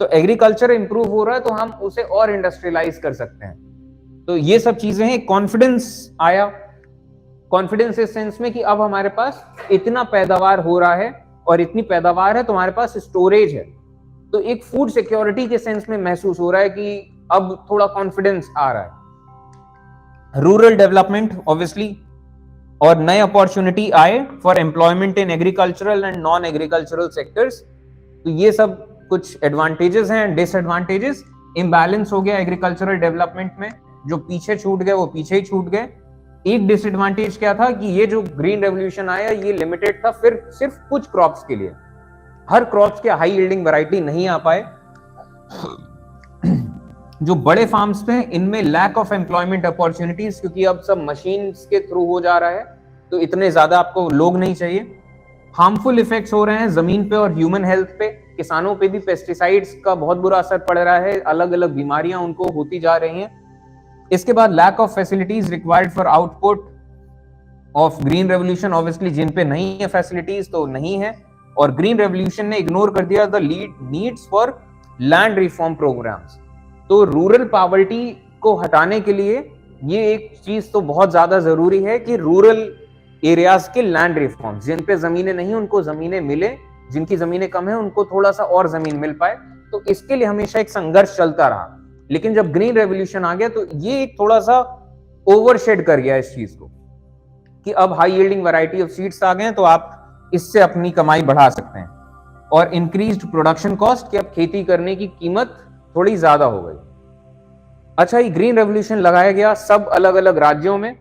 तो एग्रीकल्चर इंप्रूव हो रहा है तो हम उसे और इंडस्ट्रियलाइज कर सकते हैं। तो ये सब चीजें हैं। कॉन्फिडेंस आया, कॉन्फिडेंस इस सेंस में कि अब हमारे पास इतना पैदावार हो रहा है, और इतनी पैदावार है तो हमारे पास स्टोरेज है, तो एक फूड सिक्योरिटी के सेंस में महसूस हो रहा है कि अब थोड़ा कॉन्फिडेंस आ रहा है। रूरल डेवलपमेंट, ऑब्वियसली और नए अपॉर्चुनिटी आए for employment in agricultural and non agricultural sectors. तो ये सब कुछ एडवांटेजेस हैं। डिसएडवांटेजेस, इम्बैलेंस हो गया एग्रीकल्चरल डेवलपमेंट में, जो पीछे छूट गए वो पीछे ही छूट गए। एक डिसएडवांटेज क्या था कि ये जो ग्रीन रेवोल्यूशन आया ये लिमिटेड था फिर सिर्फ कुछ क्रॉप्स के लिए, हर क्रॉप्स के हाई यील्डिंग वैरायटी नहीं आ पाए। जो बड़े फार्म्स थे इनमें लैक ऑफ एम्प्लॉयमेंट अपॉर्चुनिटीज, क्योंकि अब सब मशीन्स के थ्रू हो जा रहा है तो इतने ज्यादा आपको लोग नहीं चाहिए। हार्मफुल इफेक्ट्स हो रहे हैं जमीन पे और ह्यूमन हेल्थ पे, किसानों पे भी पेस्टिसाइड्स का बहुत बुरा असर पड़ रहा है, अलग अलग बीमारियां उनको होती जा रही हैं। इसके बाद lack of facilities required for output of green revolution, obviously जिन पे नहीं है फैसिलिटीज तो नहीं है। और ग्रीन रेवोल्यूशन ने इग्नोर कर दिया the needs for land reform programmes. तो रूरल पॉवर्टी को हटाने के लिए ये एक चीज तो बहुत ज्यादा जरूरी है कि रूरल एरियाज के लैंड रिफॉर्म्स, जिन पे जमीनें नहीं उनको जमीनें मिले, जिनकी जमीनें कम है उनको थोड़ा सा और जमीन मिल पाए। तो इसके लिए हमेशा एक संघर्ष चलता रहा, लेकिन जब ग्रीन रेवोल्यूशन आ गया तो ये एक थोड़ा सा ओवरशेड कर गया इस चीज को कि अब high yielding variety of seeds आ गए तो आप इससे अपनी कमाई बढ़ा सकते हैं। और इंक्रीज्ड प्रोडक्शन कॉस्ट, कि अब खेती करने की कीमत थोड़ी ज्यादा हो गई। अच्छा, ये ग्रीन रेवोल्यूशन लगाया गया सब अलग अलग राज्यों में।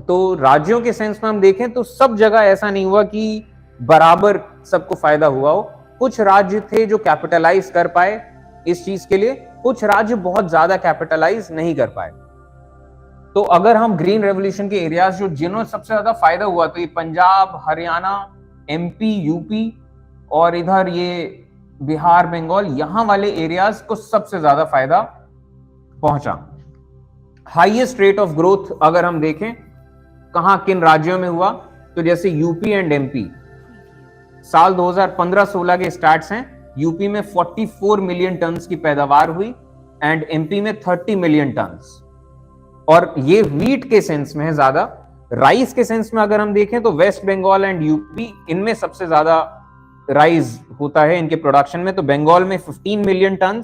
तो राज्यों के सेंस में हम देखें तो सब जगह ऐसा नहीं हुआ कि बराबर सबको फायदा हुआ हो। कुछ राज्य थे जो कैपिटलाइज कर पाए इस चीज के लिए, कुछ राज्य बहुत ज्यादा कैपिटलाइज नहीं कर पाए। तो अगर हम ग्रीन रेवोल्यूशन के एरियाज जो जिन्होंने सबसे ज्यादा फायदा हुआ तो ये पंजाब, हरियाणा, एमपी, यूपी और इधर ये बिहार, बंगाल, यहां वाले एरियाज को सबसे ज्यादा फायदा पहुंचा। हाईएस्ट रेट ऑफ ग्रोथ अगर हम देखें कहां किन राज्यों में हुआ, तो जैसे यूपी एंड एमपी, साल 2015-16 के स्टार्ट्स हैं। यूपी में 44 मिलियन टन की पैदावार हुई एंड एमपी में 30 मिलियन टन। और ये व्हीट के सेंस में है ज्यादा। राइस के सेंस में अगर हम देखें तो वेस्ट बंगाल एंड यूपी, इनमें सबसे ज्यादा राइस होता है इनके प्रोडक्शन में। तो बंगाल में 15 मिलियन टन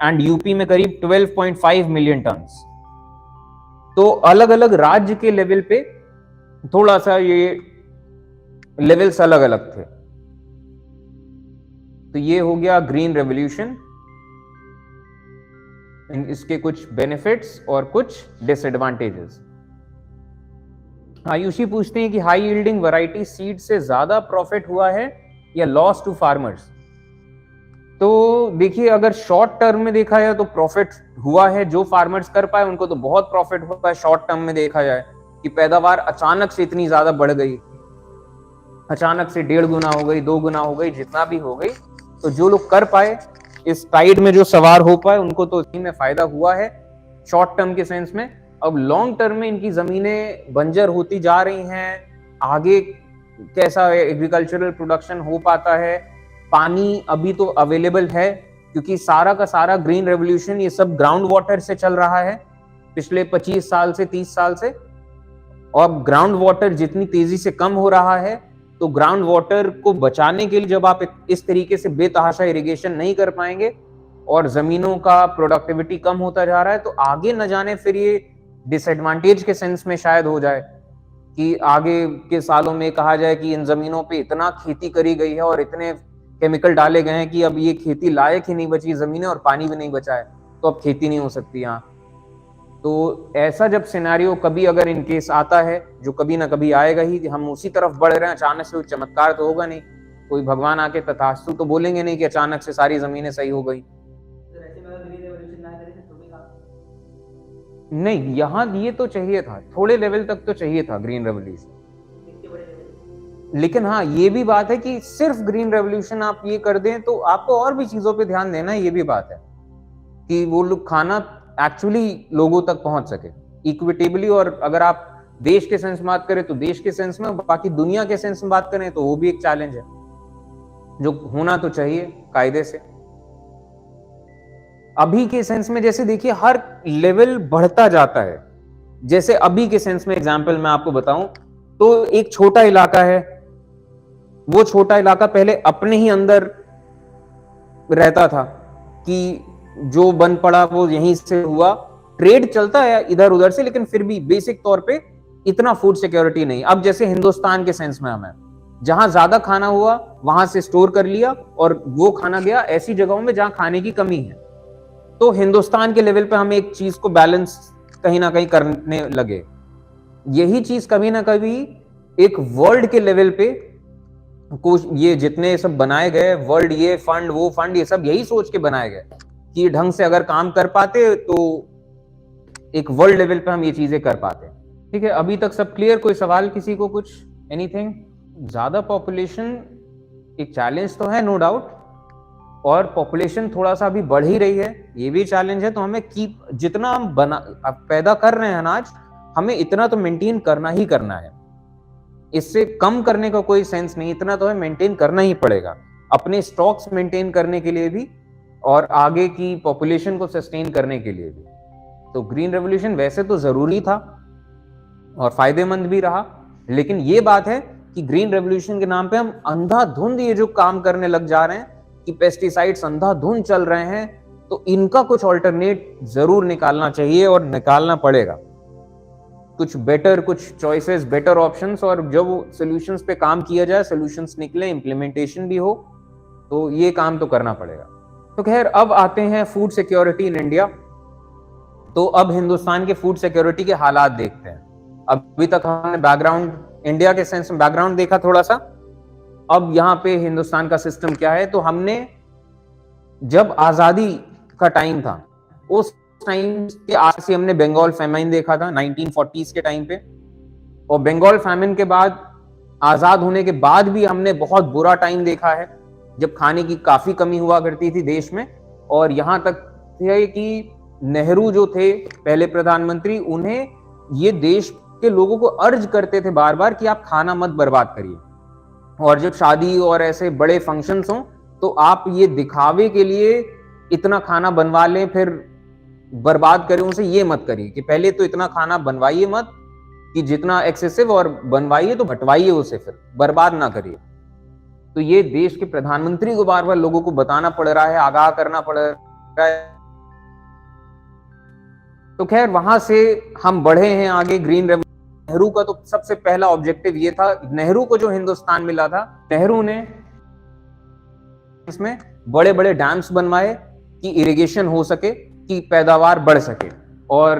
एंड यूपी में करीब 12.5 मिलियन टन। तो अलग अलग राज्य के लेवल पे थोड़ा सा ये लेवल्स अलग अलग थे। तो ये हो गया ग्रीन रेवोल्यूशन, इसके कुछ बेनिफिट्स और कुछ डिसएडवांटेजेस। आयुषी पूछते हैं कि हाई यील्डिंग वैरायटी सीड से ज्यादा प्रॉफिट हुआ है या लॉस टू फार्मर्स। तो देखिए, अगर शॉर्ट टर्म में देखा जाए तो प्रॉफिट हुआ है, जो फार्मर्स कर पाए उनको तो बहुत प्रॉफिट हुआ है। शॉर्ट टर्म में देखा जाए कि पैदावार अचानक से इतनी ज्यादा बढ़ गई, अचानक से 1.5 गुना हो गई, 2 गुना हो गई, जितना भी हो गई। तो जो लोग कर पाए, इस टाइड में जो सवार हो पाए, उनको तो इसी में फायदा हुआ है शॉर्ट टर्म के सेंस में। अब लॉन्ग टर्म में इनकी जमीनें बंजर होती जा रही हैं, आगे कैसा एग्रीकल्चरल प्रोडक्शन हो पाता है। पानी अभी तो अवेलेबल है क्योंकि सारा का सारा ग्रीन रेवोल्यूशन ये सब ग्राउंड वाटर से चल रहा है पिछले 25 साल से 30 साल से। और ग्राउंड वाटर जितनी तेजी से कम हो रहा है, तो ग्राउंड वाटर को बचाने के लिए जब आप इस तरीके से बेतहाशा इरिगेशन नहीं कर पाएंगे और जमीनों का प्रोडक्टिविटी कम होता जा रहा है, तो आगे न जाने फिर ये डिसएडवांटेज के सेंस में शायद हो जाए कि आगे के सालों में कहा जाए कि इन जमीनों पे इतना खेती करी गई है और इतने केमिकल डाले गए हैं कि अब ये खेती लायक ही नहीं बची जमीनें और पानी भी नहीं बचा है, तो अब खेती नहीं हो सकती यहाँ। तो ऐसा जब सिनेरियो कभी अगर इन केस आता है, जो कभी ना कभी आएगा ही, हम उसी तरफ बढ़ रहे हैं, अचानक से चमत्कार तो होगा नहीं, कोई भगवान आके तथास्तु तो बोलेंगे नहीं कि अचानक से सारी जमीनें सही हो गई। नहीं, यहाँ ये तो चाहिए था, थोड़े लेवल तक तो चाहिए था ग्रीन रेवोल्यूशन। लेकिन हाँ, ये भी बात है कि सिर्फ ग्रीन रेवोल्यूशन आप ये कर दें तो आपको और भी चीजों पे ध्यान देना है। ये भी बात है कि वो लोग खाना एक्चुअली लोगों तक पहुंच सके इक्विटेबली। और अगर आप देश के सेंस में बात करें तो देश के सेंस में, बाकी दुनिया के सेंस में बात करें तो वो भी एक चैलेंज है जो होना तो चाहिए कायदे से। अभी के सेंस में जैसे देखिए हर लेवल बढ़ता जाता है। जैसे अभी के सेंस में एग्जांपल मैं आपको बताऊं तो एक छोटा इलाका है, वो छोटा इलाका पहले अपने ही अंदर रहता था कि जो बन पड़ा वो यहीं से हुआ, ट्रेड चलता है इधर उधर से, लेकिन फिर भी बेसिक तौर पे इतना फूड सिक्योरिटी नहीं। अब जैसे हिंदुस्तान के सेंस में हमें जहां ज्यादा खाना हुआ वहां से स्टोर कर लिया और वो खाना गया ऐसी जगहों में जहां खाने की कमी है। तो हिंदुस्तान के लेवल पे हम एक चीज को बैलेंस कहीं ना कहीं करने लगे। यही चीज कभी ना कभी एक वर्ल्ड के लेवल पे कुछ ये जितने सब बनाए गए वर्ल्ड, ये फंड वो फंड, ये सब यही सोच के बनाए गए कि ढंग से अगर काम कर पाते तो एक वर्ल्ड लेवल पे हम ये चीजें कर पाते। ठीक है, अभी तक सब क्लियर? कोई सवाल किसी को, कुछ एनीथिंग? ज्यादा पॉपुलेशन एक चैलेंज तो है नो डाउट, और पॉपुलेशन थोड़ा सा अभी बढ़ ही रही है, ये भी चैलेंज है। तो हमें जितना हम पैदा कर रहे हैं अनाज, हमें इतना तो मेंटेन करना ही करना है। इससे कम करने का कोई सेंस नहीं, इतना तो हमें मेंटेन करना ही पड़ेगा अपने स्टॉक्स मेंटेन करने के लिए भी और आगे की पॉपुलेशन को सस्टेन करने के लिए भी। तो ग्रीन रेवोल्यूशन वैसे तो जरूरी था और फायदेमंद भी रहा, लेकिन ये बात है कि ग्रीन रेवोल्यूशन के नाम पे हम अंधाधुंध ये जो काम करने लग जा रहे हैं कि पेस्टिसाइड्स अंधाधुंध चल रहे हैं, तो इनका कुछ ऑल्टरनेट जरूर निकालना चाहिए और निकालना पड़ेगा। कुछ बेटर, कुछ चॉइसेस, बेटर ऑप्शंस, और जब सॉल्यूशंस पे काम किया जाए, सॉल्यूशंस निकले, इंप्लीमेंटेशन भी हो, तो ये काम तो करना पड़ेगा। तो खैर, अब आते हैं फूड सिक्योरिटी इन इंडिया। तो अब हिंदुस्तान के फूड सिक्योरिटी के हालात देखते हैं। अभी तक हमने बैकग्राउंड, इंडिया के सेंस में बैकग्राउंड देखा थोड़ा सा। अब यहाँ पे हिंदुस्तान का सिस्टम क्या है, तो हमने जब आजादी का टाइम था उस टाइम के आस से हमने बंगाल फैमिन देखा था 1940s के टाइम पे, और बंगाल फैमिन के बाद आजाद होने के बाद भी हमने बहुत बुरा टाइम देखा है जब खाने की काफी कमी हुआ करती थी देश में। और यहां तक थे कि नेहरू जो थे पहले प्रधानमंत्री, उन्हें ये देश के लोगों को अर्ज करते थे बार बार कि आप खाना मत बर्बाद करिए, और जब शादी और ऐसे बड़े फंक्शंस हों तो आप ये दिखावे के लिए इतना खाना बनवा लें फिर बर्बाद करें उसे, ये मत करिए कि पहले तो इतना खाना बनवाइए मत कि जितना एक्सेसिव, और बनवाइए तो हटवाइए उसे, फिर बर्बाद ना करिए। तो ये देश के प्रधानमंत्री को बार बार लोगों को बताना पड़ रहा है, आगाह करना पड़ रहा है। तो खैर, वहां से हम बढ़े हैं आगे ग्रीन रेवोल्यूशन। नेहरू का तो सबसे पहला ऑब्जेक्टिव ये था, नेहरू को जो हिंदुस्तान मिला था, नेहरू ने इसमें बड़े बड़े डैम्स बनवाए कि इरिगेशन हो सके, कि पैदावार बढ़ सके, और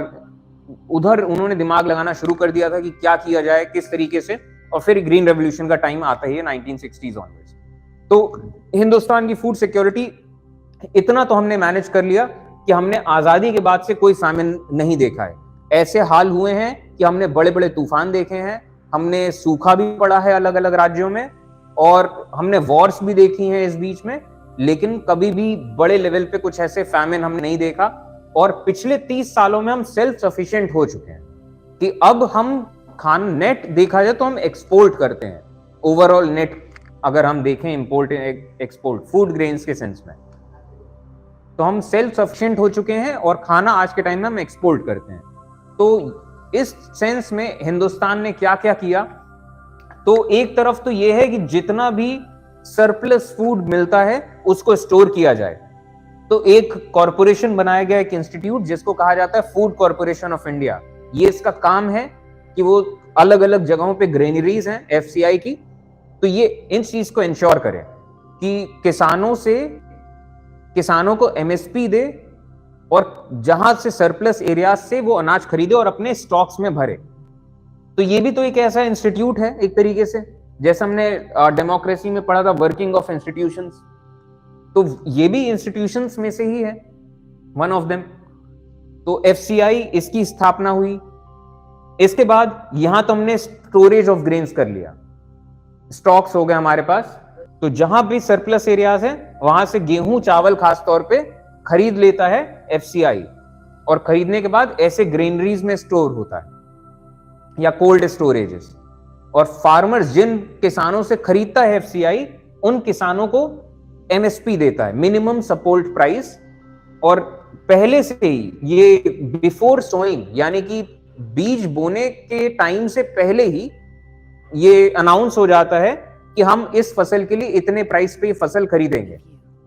उधर उन्होंने दिमाग लगाना शुरू कर दिया था कि क्या किया जाए, किस तरीके से। और फिर ग्रीन रेवोल्यूशन का टाइम आता ही है 1960s ऑनवर्ड्स। तो हिंदुस्तान की फूड सिक्योरिटी इतना तो हमने मैनेज कर लिया कि हमने आजादी के बाद से कोई फैमिन नहीं देखा है। ऐसे हाल हुए हैं कि हमने बड़े बड़े तूफान देखे हैं, हमने सूखा भी पड़ा है अलग अलग राज्यों में, और हमने वॉर्स भी देखी हैं इस बीच में, लेकिन कभी भी बड़े लेवल पे कुछ ऐसे फैमिन हमने नहीं देखा। और पिछले 30 सालों में हम सेल्फ सफिशिएंट हो चुके हैं कि अब हम खाना नेट देखा जाए तो हम एक्सपोर्ट करते हैं, ओवरऑल नेट अगर हम देखें इंपोर्ट एक्सपोर्ट फूड ग्रेन्स के सेंस में, तो हम सेल्फ सफिशिएंट हो चुके हैं और खाना आज के टाइम में हम एक्सपोर्ट करते हैं। तो इस सेंस में हिंदुस्तान ने क्या क्या किया, तो एक तरफ तो यह है कि जितना भी सरप्लस फूड मिलता है उसको स्टोर किया जाए। तो एक कॉरपोरेशन बनाया गया, एक इंस्टीट्यूट जिसको कहा जाता है फूड कॉरपोरेशन ऑफ इंडिया। ये इसका काम है कि वो अलग अलग जगहों पे ग्रेनरीज हैं एफसीआई की, तो ये इन चीज को इंश्योर करे कि किसानों को एमएसपी दे, और जहां से सरप्लस एरिया से वो अनाज खरीदे और अपने स्टॉक्स में भरे। तो ये भी तो एक ऐसा इंस्टीट्यूट है एक तरीके से, जैसे हमने डेमोक्रेसी में पढ़ा था वर्किंग ऑफ इंस्टीट्यूशंस, तो ये भी इंस्टीट्यूशंस में से ही है, वन ऑफ देम। तो एफसीआई इसकी स्थापना हुई। इसके बाद यहां तो हमने स्टोरेज ऑफ ग्रेन्स कर लिया, स्टॉक्स हो गए हमारे पास। तो जहां भी सरप्लस एरियाज है वहां से गेहूं चावल खास तौर पे खरीद लेता है एफसीआई, और खरीदने के बाद ऐसे ग्रेनरीज में स्टोर होता है या कोल्ड स्टोरेजेस। और फार्मर्स जिन किसानों से खरीदता है एफसीआई, उन किसानों को एमएसपी देता है, मिनिमम सपोर्ट प्राइस। और पहले से ही ये बिफोर सोइंग, यानी कि बीज बोने के टाइम से पहले ही ये अनाउंस हो जाता है कि हम इस फसल के लिए इतने प्राइस पे फसल खरीदेंगे।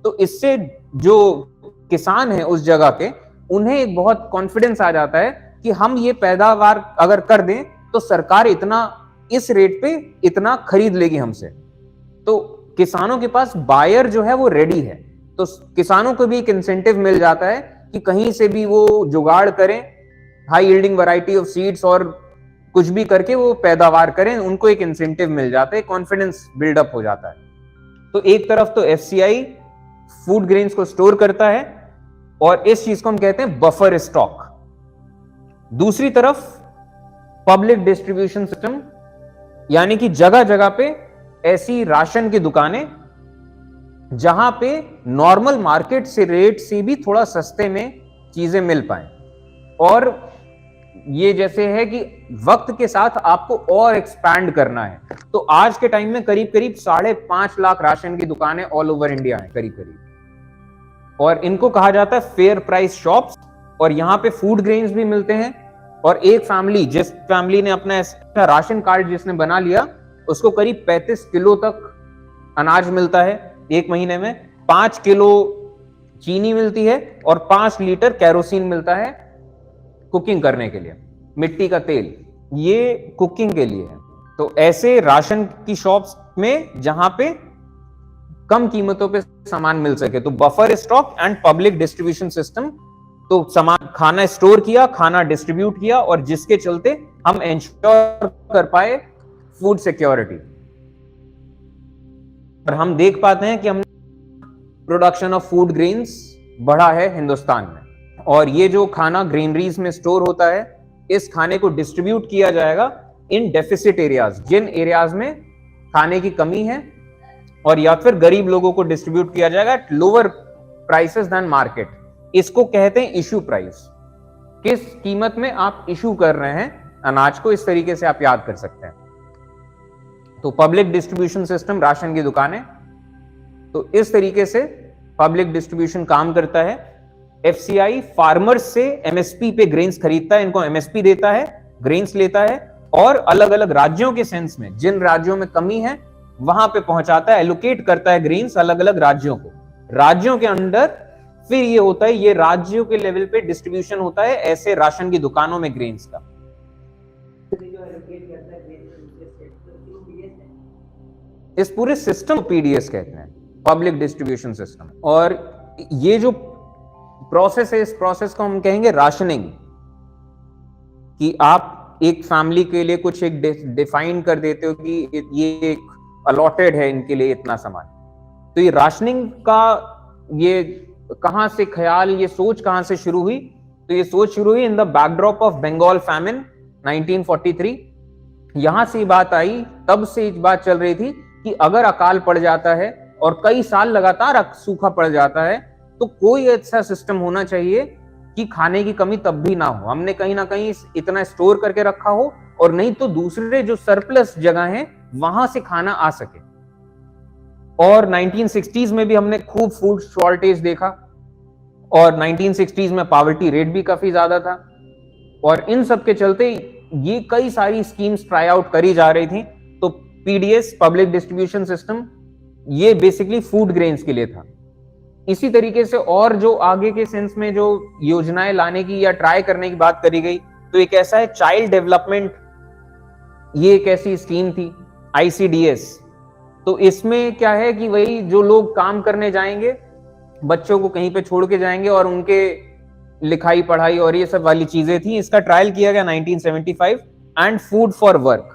तो इससे जो किसान है उस जगह के, उन्हें एक बहुत कॉन्फिडेंस आ जाता है कि हम ये पैदावार अगर कर दें तो सरकार इतना इस रेट पे इतना खरीद लेगी हमसे। तो किसानों के पास बायर जो है वो रेडी है, तो किसानों को भी एक इंसेंटिव मिल जाता है कि कहीं से भी वो जुगाड़ करें, high yielding variety of seeds और कुछ भी करके वो पैदावार करें, उनको एक इंसेंटिव मिल जाता है, कॉन्फिडेंस बिल्डअप हो जाता है। तो एक तरफ तो एफसीआई फूड ग्रेन्स को स्टोर करता है और इस चीज को हम कहते हैं बफर स्टॉक। दूसरी तरफ पब्लिक डिस्ट्रीब्यूशन सिस्टम, यानी कि जगह जगह पे ऐसी राशन की दुकानें जहां पे नॉर्मल मार्केट से रेट से भी थोड़ा सस्ते में चीजें मिल पाए। और ये जैसे है कि वक्त के साथ आपको और एक्सपैंड करना है, तो आज के टाइम में करीब करीब 5.5 लाख राशन की दुकानें ऑल ओवर इंडिया हैं करीब करीब, और इनको कहा जाता है फेयर प्राइस शॉप्स। और यहाँ पे फूड ग्रेन्स भी मिलते हैं। और एक फैमिली, जिस फैमिली ने अपना ऐसा राशन कार्ड जिसने बना लिया, उसको करीब 35 किलो तक अनाज मिलता है एक महीने में, 5 किलो चीनी मिलती है और 5 लीटर कैरोसिन मिलता है कुकिंग करने के लिए। मिट्टी का तेल ये कुकिंग के लिए है। तो ऐसे राशन की शॉप्स में जहां पे कम कीमतों पे सामान मिल सके, तो buffer stock and public distribution system, तो सामान खाना स्टोर किया, खाना डिस्ट्रीब्यूट किया, और जिसके चलते हम इंश्योर कर पाए फूड सिक्योरिटी। और हम देख पाते हैं कि हम प्रोडक्शन ऑफ फूड ग्रेन्स बढ़ा है हिंदुस्तान में। और ये जो खाना ग्रेनरीज में स्टोर होता है, इस खाने को डिस्ट्रीब्यूट किया जाएगा इन डेफिसिट एरियाज, जिन एरियाज में खाने की कमी है, और या फिर गरीब लोगों को डिस्ट्रीब्यूट किया जाएगा at lower prices than market. इसको कहते हैं इशू प्राइस। किस कीमत में आप इशू कर रहे हैं अनाज को, इस तरीके से आप याद कर सकते हैं। तो पब्लिक डिस्ट्रीब्यूशन सिस्टम, राशन की दुकानें, तो इस तरीके से पब्लिक डिस्ट्रीब्यूशन काम करता है। एफसीआई फार्मर्स से एमएसपी पे ग्रेन्स खरीदता है, इनको एमएसपी देता है, ग्रेन्स लेता है, और अलग अलग राज्यों के सेंस में, जिन राज्यों में कमी है वहां पे पहुंचाता है, एलोकेट करता है ग्रेन्स अलग अलग राज्यों को। राज्यों के अंदर फिर ये होता है, ये राज्यों के लेवल पे डिस्ट्रीब्यूशन होता है ऐसे राशन की दुकानों में ग्रेन्स का। इस पूरे सिस्टम पीडीएस कहते हैं, पब्लिक डिस्ट्रीब्यूशन सिस्टम। और ये जो प्रोसेस है, इस प्रोसेस को हम कहेंगे राशनिंग, कि आप एक फैमिली के लिए कुछ एक डिफाइन कर देते हो कि ये एक अलॉटेड है इनके लिए इतना सामान। तो ये राशनिंग का ये कहां से ख्याल, ये सोच कहां से शुरू हुई? तो ये सोच शुरू हुई in the backdrop of Bengal famine 1943। यहां से बात आई, तब से एक बात चल रही थी कि अगर अकाल पड़ जाता है और कई साल लगातार सूखा पड़ जाता है, तो कोई ऐसा सिस्टम होना चाहिए कि खाने की कमी तब भी ना हो। हमने कहीं ना कहीं इतना स्टोर करके रखा हो, और नहीं तो दूसरे जो सरप्लस जगह है वहां से खाना आ सके। और 1960s में भी हमने खूब फूड शॉर्टेज देखा, और 1960s में पॉवर्टी रेट भी काफी ज्यादा था। और इन सब के चलते ये कई सारी स्कीम्स ट्राई आउट करी जा रही थी। तो पीडीएस, पब्लिक डिस्ट्रीब्यूशन सिस्टम, ये बेसिकली फूड ग्रेन्स के लिए था। इसी तरीके से और जो आगे के सेंस में जो योजनाएं लाने की या ट्राई करने की बात करी गई, तो एक ऐसा है चाइल्ड डेवलपमेंट, ये एक ऐसी स्कीम थी, आईसीडीएस। तो इसमें क्या है कि वही जो लोग काम करने जाएंगे, बच्चों को कहीं पे छोड़ के जाएंगे, और उनके लिखाई पढ़ाई और ये सब वाली चीजें थी। इसका ट्रायल किया गया 1975। एंड फूड फॉर वर्क,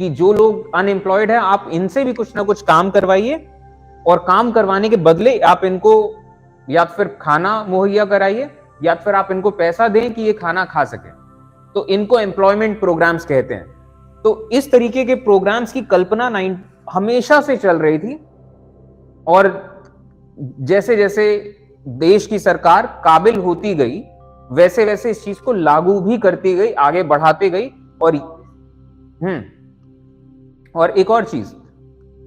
कि जो लोग अनएम्प्लॉयड है, आप इनसे भी कुछ ना कुछ काम करवाइए, और काम करवाने के बदले आप इनको या फिर खाना मुहैया कराइए, या फिर आप इनको पैसा दें कि ये खाना खा सके। तो इनको एम्प्लॉयमेंट प्रोग्राम्स कहते हैं। तो इस तरीके के प्रोग्राम्स की कल्पना हमेशा से चल रही थी, और जैसे जैसे देश की सरकार काबिल होती गई, वैसे वैसे इस चीज को लागू भी करती गई, आगे बढ़ाती गई। और एक और चीज,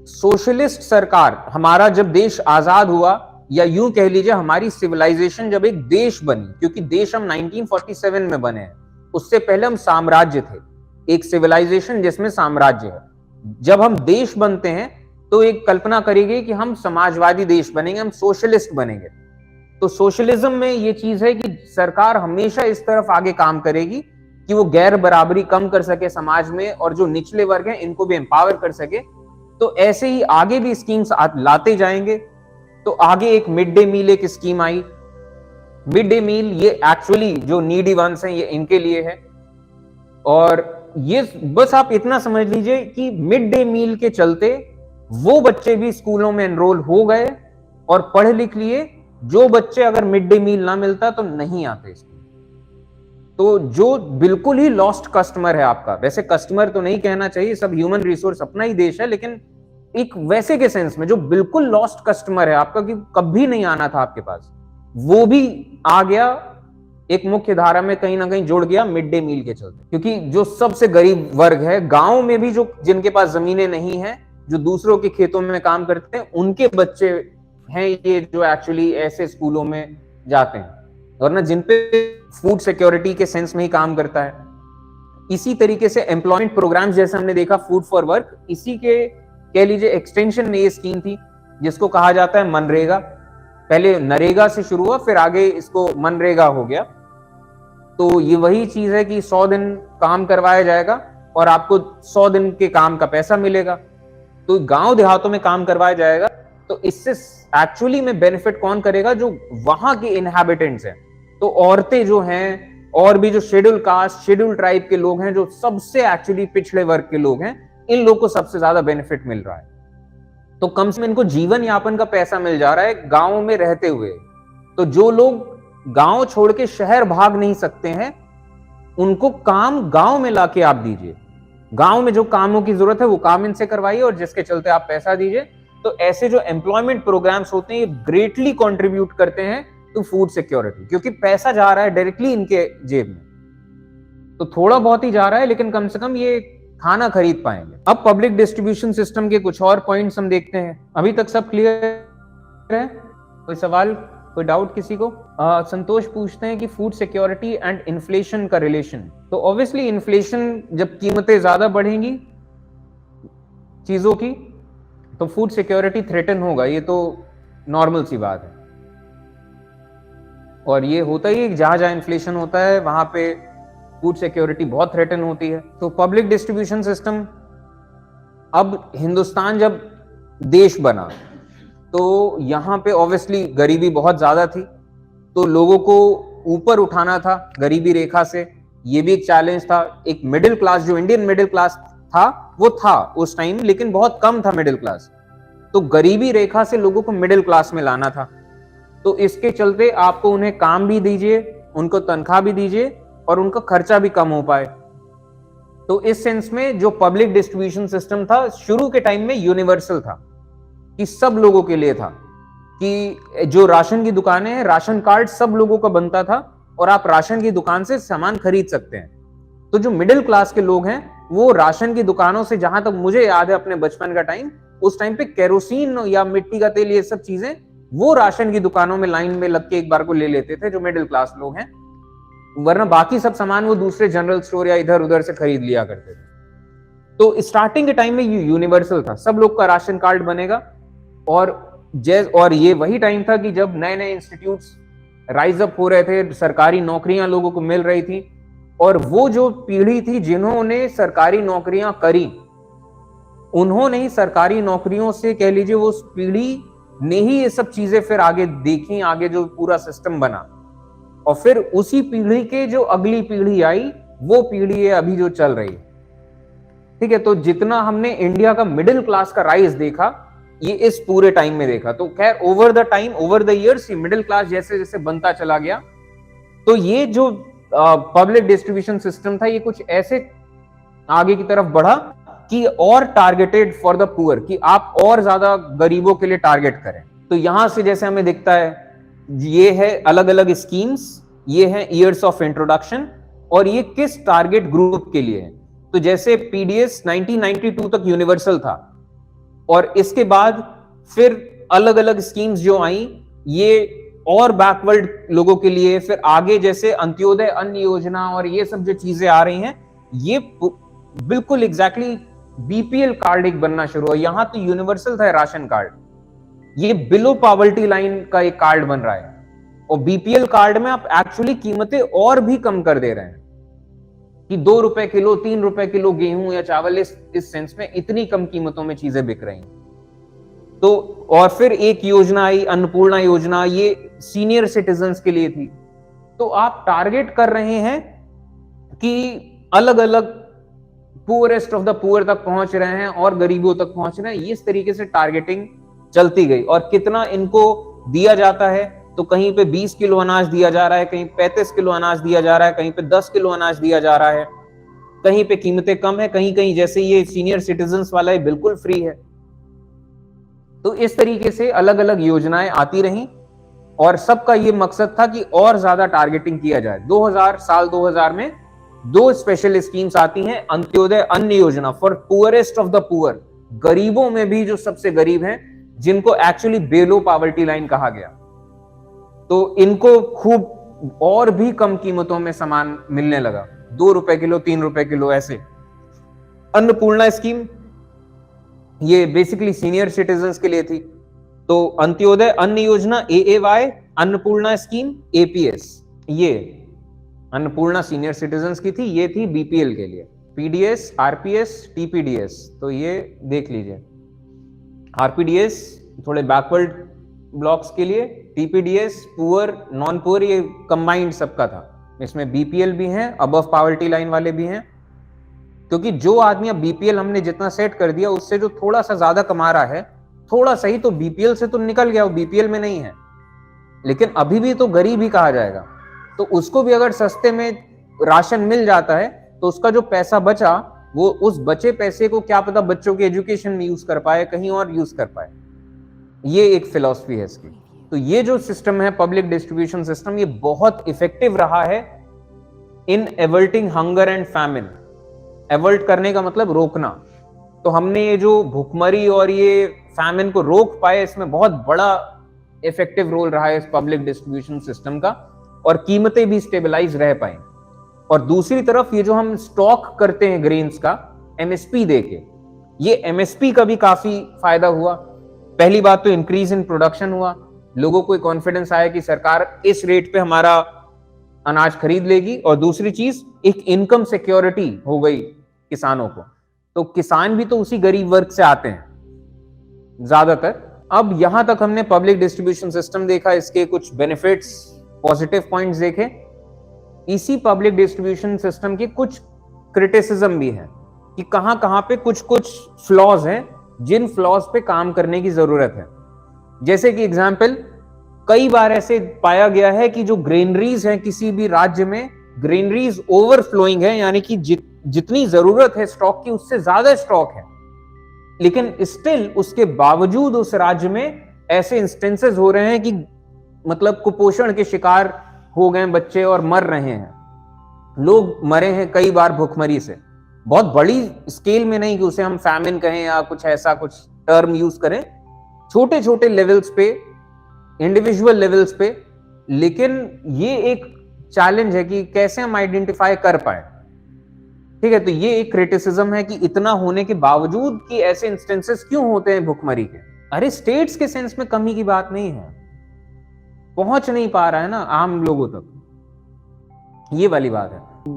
सोशलिस्ट सरकार, हमारा जब देश आजाद हुआ, या यूं कह लीजिए हमारी सिविलाइजेशन जब एक देश बनी, क्योंकि देश हम 1947 में बने हैं, उससे पहले हम साम्राज्य थे, एक सिविलाइजेशन जिसमें साम्राज्य है। जब हम देश बनते हैं तो एक कल्पना करी गई कि हम समाजवादी देश बनेंगे, हम सोशलिस्ट बनेंगे। तो सोशलिज्म में ये चीज है कि सरकार हमेशा इस तरफ आगे काम करेगी कि वो गैर बराबरी कम कर सके समाज में और जो निचले वर्ग हैं इनको भी एम्पावर कर सके। तो ऐसे ही आगे भी स्कीम्स लाते जाएंगे। तो आगे एक मिड डे मील एक स्कीम आई। मिड डे मील ये एक्चुअली जो नीडी वंस हैं ये इनके लिए है। और ये बस आप इतना समझ लीजिए कि मिड डे मील के चलते वो बच्चे भी स्कूलों में एनरोल हो गए और पढ़ लिख लिए। जो बच्चे अगर मिड डे मील ना मिलता तो नहीं आते स्कूल। तो जो बिल्कुल ही लॉस्ट कस्टमर है आपका, वैसे कस्टमर तो नहीं कहना चाहिए, सब ह्यूमन रिसोर्स अपना ही देश है, लेकिन एक वैसे के सेंस में जो बिल्कुल लॉस्ट कस्टमर है आपका कि कभी नहीं आना था आपके पास, वो भी आ गया, एक मुख्य धारा में कहीं ना कहीं जुड़ गया मिड डे मील के चलते। क्योंकि जो सबसे गरीब वर्ग है गांव में भी, जो जिनके पास जमीनें नहीं है, जो दूसरों के खेतों में काम करते हैं, उनके बच्चे हैं ये जो एक्चुअली ऐसे स्कूलों में जाते हैं, और ना जिन पे फूड सिक्योरिटी के सेंस में ही काम करता है। इसी तरीके से एम्प्लॉयमेंट प्रोग्राम्स जैसे हमने देखा फूड फॉर वर्क, इसी के कह लीजिए एक्सटेंशन में ये स्कीम थी जिसको कहा जाता है मनरेगा। पहले नरेगा से शुरू हुआ, फिर आगे इसको मनरेगा हो गया। तो ये वही चीज है कि 100 दिन काम करवाया जाएगा और आपको 100 दिन के काम का पैसा मिलेगा। तो गांव देहातों में काम करवाया जाएगा। तो इससे एक्चुअली में बेनिफिट कौन करेगा? जो वहां के इनहैबिटेंट्स हैं। तो औरतें जो हैं और भी जो शेड्यूल कास्ट शेड्यूल ट्राइब के लोग हैं, जो सबसे एक्चुअली पिछड़े वर्ग के लोग हैं, इन लोग को सबसे ज्यादा बेनिफिट मिल रहा है। तो कम से कम इनको जीवन यापन का पैसा मिल जा रहा है गांव में रहते हुए। तो जो लोग गांव छोड़ के शहर भाग नहीं सकते हैं, उनको काम गांव में लाके आप दीजिए। गांव में जो कामों की जरूरत है वो काम इनसे करवाइए और जिसके चलते आप पैसा दीजिए। तो ऐसे जो एम्प्लॉयमेंट प्रोग्राम्स होते हैं ये ग्रेटली कंट्रीब्यूट करते हैं टू फूड सिक्योरिटी, क्योंकि पैसा जा रहा है डायरेक्टली इनके जेब में। तो थोड़ा बहुत ही जा रहा है, लेकिन कम से कम ये खाना खरीद पाएंगे। अब पब्लिक डिस्ट्रीब्यूशन सिस्टम के कुछ और पॉइंट्स हम देखते हैं। अभी तक सब क्लियर है? कोई सवाल, कोई डाउट किसी को? संतोष पूछते हैं कि फूड सिक्योरिटी एंड इन्फ्लेशन का रिलेशन। तो ऑब्वियसली इन्फ्लेशन, जब कीमतें ज्यादा बढ़ेंगी चीजों की, तो फूड सिक्योरिटी थ्रेटन होगा। ये तो नॉर्मल सी बात है। और ये होता ही, जहां जहां इन्फ्लेशन होता है वहां पे फूड सिक्योरिटी बहुत थ्रेटन होती है। तो पब्लिक डिस्ट्रीब्यूशन सिस्टम, अब हिंदुस्तान जब देश बना तो यहां पे ऑब्वियसली गरीबी बहुत ज्यादा थी, तो लोगों को ऊपर उठाना था गरीबी रेखा से। ये भी एक चैलेंज था। एक मिडिल क्लास, जो इंडियन मिडिल क्लास था वो था उस टाइम, लेकिन बहुत कम था मिडिल क्लास। तो गरीबी रेखा से लोगों को मिडिल क्लास में लाना था। तो इसके चलते आपको उन्हें काम भी दीजिए, उनको तनख्वाह भी दीजिए और उनका खर्चा भी कम हो पाए। तो इस सेंस में जो पब्लिक डिस्ट्रीब्यूशन सिस्टम था शुरू के टाइम में यूनिवर्सल था, कि सब लोगों के लिए था। कि जो राशन की दुकानें हैं, राशन कार्ड सब लोगों का बनता था और आप राशन की दुकान से सामान खरीद सकते हैं। तो जो मिडिल क्लास के लोग हैं वो राशन की दुकानों से, जहां तक मुझे याद है अपने बचपन का टाइम, उस टाइम पे केरोसिन या मिट्टी का तेल, ये सब चीजें वो राशन की दुकानों में लाइन में लग के एक बार को ले लेते थे जो मिडिल क्लास लोग हैं। वरना बाकी सब सामान वो दूसरे जनरल स्टोर या इधर उधर से खरीद लिया करते थे। तो स्टार्टिंग के टाइम में ये यूनिवर्सल था, सब लोग का राशन कार्ड बनेगा। और ये वही टाइम था कि जब नए नए इंस्टीट्यूट्स राइज अप हो रहे थे, सरकारी नौकरियां लोगों को मिल रही थी। और वो जो पीढ़ी थी जिन्होंने सरकारी नौकरियां करी, उन्होंने ही सरकारी नौकरियों से, कह लीजिए वो उस पीढ़ी ने ही ये सब चीजें फिर आगे देखी, आगे जो पूरा सिस्टम बना। और फिर उसी पीढ़ी के जो अगली पीढ़ी आई, वो पीढ़ी है अभी जो चल रही है। ठीक है, तो जितना हमने इंडिया का मिडिल क्लास का राइज देखा, ये इस पूरे टाइम में देखा। तो खैर over the time, over the years, ये मिडिल क्लास जैसे जैसे बनता चला गया। तो ये जो पब्लिक डिस्ट्रीब्यूशन सिस्टम था, ये कुछ ऐसे आगे की तरफ बढ़ा कि और टारगेटेड फॉर द पुअर, कि आप और ज्यादा गरीबों के लिए टारगेट करें। तो यहां से जैसे हमें दिखता है, ये है अलग अलग स्कीम्स, ये है ईयर्स ऑफ इंट्रोडक्शन, और ये किस टारगेट ग्रुप के लिए है। तो जैसे पीडीएस 1992 तक यूनिवर्सल था, और इसके बाद फिर अलग अलग स्कीम्स जो आई, ये और बैकवर्ड लोगों के लिए, फिर आगे जैसे अंत्योदय अन्न योजना और ये सब जो चीजें आ रही हैं, ये बिल्कुल एग्जैक्टली बीपीएल कार्ड एक बनना शुरू हुआ। यहां तो यूनिवर्सल था राशन कार्ड, ये बिलो पॉवर्टी लाइन का एक कार्ड बन रहा है। और बीपीएल कार्ड में आप एक्चुअली कीमतें और भी कम कर दे रहे हैं। कि 2 रुपए किलो 3 रुपए किलो गेहूं या चावल इस सेंस में इतनी कम कीमतों में चीजें बिक रही हैं। तो और फिर एक योजना आई अन्नपूर्णा योजना, ये सीनियर सिटीजन्स के लिए थी। तो आप टारगेट कर रहे हैं कि अलग अलग पुअरेस्ट ऑफ द पुअर तक पहुंच रहे हैं और गरीबों तक पहुंच रहे हैं। इस तरीके से टारगेटिंग चलती गई। और कितना इनको दिया जाता है, तो कहीं पे 20 किलो अनाज दिया जा रहा है, कहीं 35 किलो अनाज दिया जा रहा है, कहीं पे 10 किलो अनाज दिया जा रहा है, कहीं पे कीमतें कम है, कहीं कहीं जैसे ये सीनियर सिटीजन्स वाला है बिल्कुल फ्री है। तो इस तरीके से अलग अलग योजनाएं आती रहीं और सबका ये मकसद था कि और ज्यादा टारगेटिंग किया जाए। 2000 में 2 स्पेशल स्कीम्स आती हैं। अंत्योदय अन्न योजना for poorest of the poor, गरीबों में भी जो सबसे गरीब हैं, जिनको एक्चुअली बेलो पॉवर्टी लाइन कहा गया, तो इनको खूब और भी कम कीमतों में सामान मिलने लगा, 2 रुपए किलो 3 रुपए किलो ऐसे। अन्नपूर्णा स्कीम ये बेसिकली सीनियर सिटीजन्स के लिए थी। तो अंत्योदय अन्न योजना AAY, अन्नपूर्णा स्कीम APS, ये अन्नपूर्णा सीनियर सिटीजन्स की थी, ये थी BPL के लिए। PDS, RPS, TPDS, तो ये देख लीजिए। RPDS थोड़े बैकवर्ड ब्लॉक्स के लिए, TPDS पुअर नॉन पुअर, ये कंबाइंड सबका था। इसमें BPL भी हैं, अबव पॉवर्टी लाइन वाले भी हैं, क्योंकि जो आदमी अब BPL हमने जितना सेट कर दिया उससे जो थोड़ा सा ज्यादा कमा रहा है, थोड़ा सही तो BPL से तो निकल गया, वो BPL में नहीं है, लेकिन अभी भी तो गरीब ही कहा जाएगा। तो उसको भी अगर सस्ते में राशन मिल जाता है तो उसका जो पैसा बचा, वो उस बचे पैसे को क्या पता बच्चों के एजुकेशन में यूज कर पाए, कहीं और यूज कर पाए। ये एक फिलॉसफी है इसकी। तो ये जो सिस्टम है पब्लिक डिस्ट्रीब्यूशन सिस्टम, ये बहुत इफेक्टिव रहा है इन एवर्टिंग हंगर एंड फैमिन। एवर्ट करने का मतलब रोकना। तो हमने ये जो भूखमरी और ये फैमिन को रोक पाए, इसमें बहुत बड़ा इफेक्टिव रोल रहा है इस पब्लिक डिस्ट्रीब्यूशन सिस्टम का, और कीमतें भी स्टेबलाइज रह पाई। और दूसरी तरफ ये जो हम स्टॉक करते हैं ग्रेन्स का MSP देके, ये MSP का भी काफी फायदा हुआ। पहली बात तो इंक्रीज इन प्रोडक्शन हुआ, लोगों को कॉन्फिडेंस आया कि सरकार इस रेट पे हमारा अनाज खरीद लेगी, और दूसरी चीज एक इनकम सिक्योरिटी हो गई किसानों को। तो किसान भी तो उसी गरीब वर्ग से आते हैं ज्यादातर। अब यहां तक हमने पब्लिक डिस्ट्रीब्यूशन सिस्टम देखा, इसके कुछ बेनिफिट्स, पॉजिटिव पॉइंट्स देखे। इसी पब्लिक डिस्ट्रीब्यूशन सिस्टम के कुछ क्रिटिसिज्म भी है कि कहां पे कुछ फ्लॉज हैं, जिन फ्लॉज पे काम करने की जरूरत है। जैसे कि एग्जांपल, कई बार ऐसे पाया गया है कि जो ग्रेनरीज हैं किसी भी राज्य में, ग्रेनरीज ओवरफ्लोइंग है, यानी कि जितनी जरूरत है स्टॉक की उससे ज्यादा स्टॉक है, लेकिन स्टिल उसके बावजूद उस राज्य में ऐसे इंस्टेंसेस हो रहे हैं कि मतलब कुपोषण के शिकार हो गए बच्चे और मर रहे हैं, लोग मरे हैं कई बार भूखमरी से। बहुत बड़ी स्केल में नहीं कि उसे हम फैमिन कहें या कुछ ऐसा कुछ टर्म यूज करें, छोटे छोटे लेवल्स पे, इंडिविजुअल लेवल्स पे। लेकिन ये एक चैलेंज है कि कैसे हम आइडेंटिफाई कर पाए। ठीक है, तो ये एक क्रिटिसिज्म है कि इतना होने के बावजूद कि ऐसे इंस्टेंसेस क्यों होते हैं भुखमरी के। अरे स्टेट्स के सेंस में कमी की बात नहीं है, पहुंच नहीं पा रहा है ना आम लोगों तक, ये वाली बात है।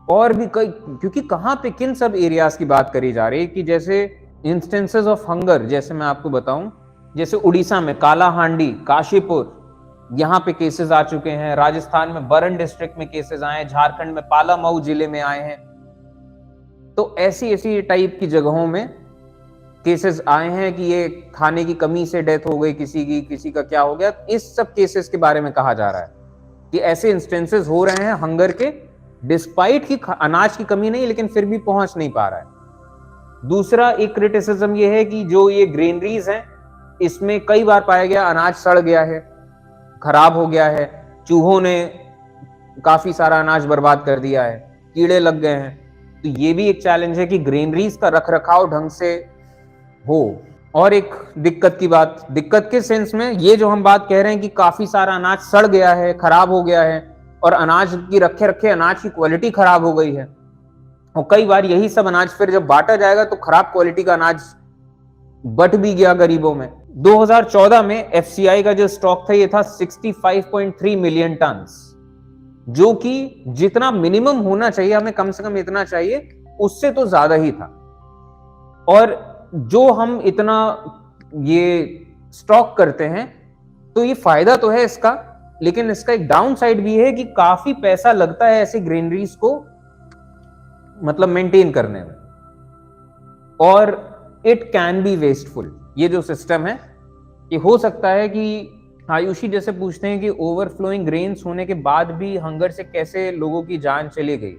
और भी कई, क्योंकि कहां पे किन सब एरियाज की बात करी जा रही है कि जैसे इंस्टेंसेस ऑफ हंगर, जैसे मैं आपको बताऊं, जैसे उड़ीसा में कालाहांडी, काशीपुर, यहां पे केसेस आ चुके हैं। राजस्थान में बरन डिस्ट्रिक्ट में केसेस आए हैं, झारखंड में पालामऊ जिले में आए हैं। तो ऐसी टाइप की जगहों में केसेस आए हैं कि ये खाने की कमी से डेथ हो गई किसी की, किसी का क्या हो गया। इस सब केसेस के बारे में कहा जा रहा है कि ऐसे इंस्टेंसेस हो रहे हैं हंगर के, डिस्पाइट की अनाज की कमी नहीं, लेकिन फिर भी पहुंच नहीं पा रहा है। दूसरा एक क्रिटिसिज्म ये है कि जो ये ग्रेनरीज हैं, इसमें कई बार पाया गया अनाज सड़ गया है, खराब हो गया है, चूहों ने काफी सारा अनाज बर्बाद कर दिया है, कीड़े लग गए हैं। तो ये भी एक चैलेंज है कि ग्रेनरीज का रखरखाव ढंग से हो। और एक दिक्कत की बात, दिक्कत के सेंस में ये जो हम बात कह रहे हैं कि काफी सारा अनाज सड़ गया है, खराब हो गया है, और अनाज की रखे अनाज की क्वालिटी खराब हो गई है, और कई बार यही सब अनाज फिर जब बांटा जाएगा तो खराब क्वालिटी का अनाज बट भी गया गरीबों में। 2014 में FCI का जो स्टॉक था ये था 65.3 मिलियन टन्स, जो कि जितना मिनिमम होना चाहिए, हमें कम से कम इतना चाहिए, उससे तो ज्यादा ही था। और जो हम इतना ये स्टॉक करते हैं, तो ये फायदा तो है इसका, लेकिन इसका एक डाउन साइड भी है कि काफी पैसा लगता है ऐसी ग्रेनरीज को मतलब मेंटेन करने में, और इट कैन बी वेस्टफुल। ये जो सिस्टम है, ये हो सकता है कि आयुषी जैसे पूछते हैं कि ओवरफ्लोइंग ग्रेन्स होने के बाद भी हंगर से कैसे लोगों की जान चली गई,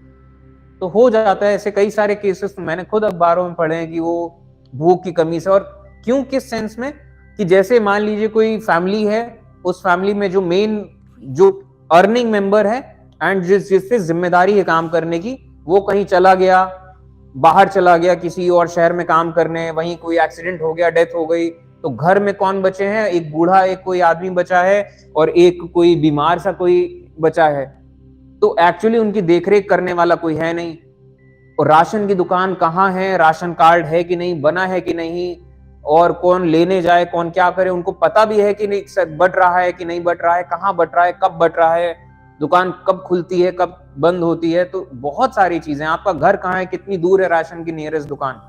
तो हो जाता है ऐसे कई सारे केसेस। तो मैंने खुद अखबारों में पढ़े हैं कि वो भूख की कमी से, और क्यों, किस सेंस में, कि जैसे मान लीजिए कोई फैमिली है, उस फैमिली में जो मेन जो अर्निंग मेंबर है एंड जिससे जिम्मेदारी है काम करने की, वो कहीं चला गया, बाहर चला गया किसी और शहर में काम करने, वहीं कोई एक्सीडेंट हो गया, डेथ हो गई, तो घर में कौन बचे हैं? एक बूढ़ा, एक कोई आदमी बचा है, और एक कोई बीमार सा कोई बचा है। तो एक्चुअली उनकी देखरेख करने वाला कोई है नहीं। और राशन की दुकान कहाँ है, राशन कार्ड है कि नहीं, बना है कि नहीं, और कौन लेने जाए, कौन क्या करे, उनको पता भी है कि नहीं बट रहा है कि नहीं बट रहा है, कहाँ बट रहा है, कब बट रहा है, दुकान कब खुलती है, कब बंद होती है। तो बहुत सारी चीजें, आपका घर कहाँ है, कितनी दूर है राशन की नियरेस्ट दुकान,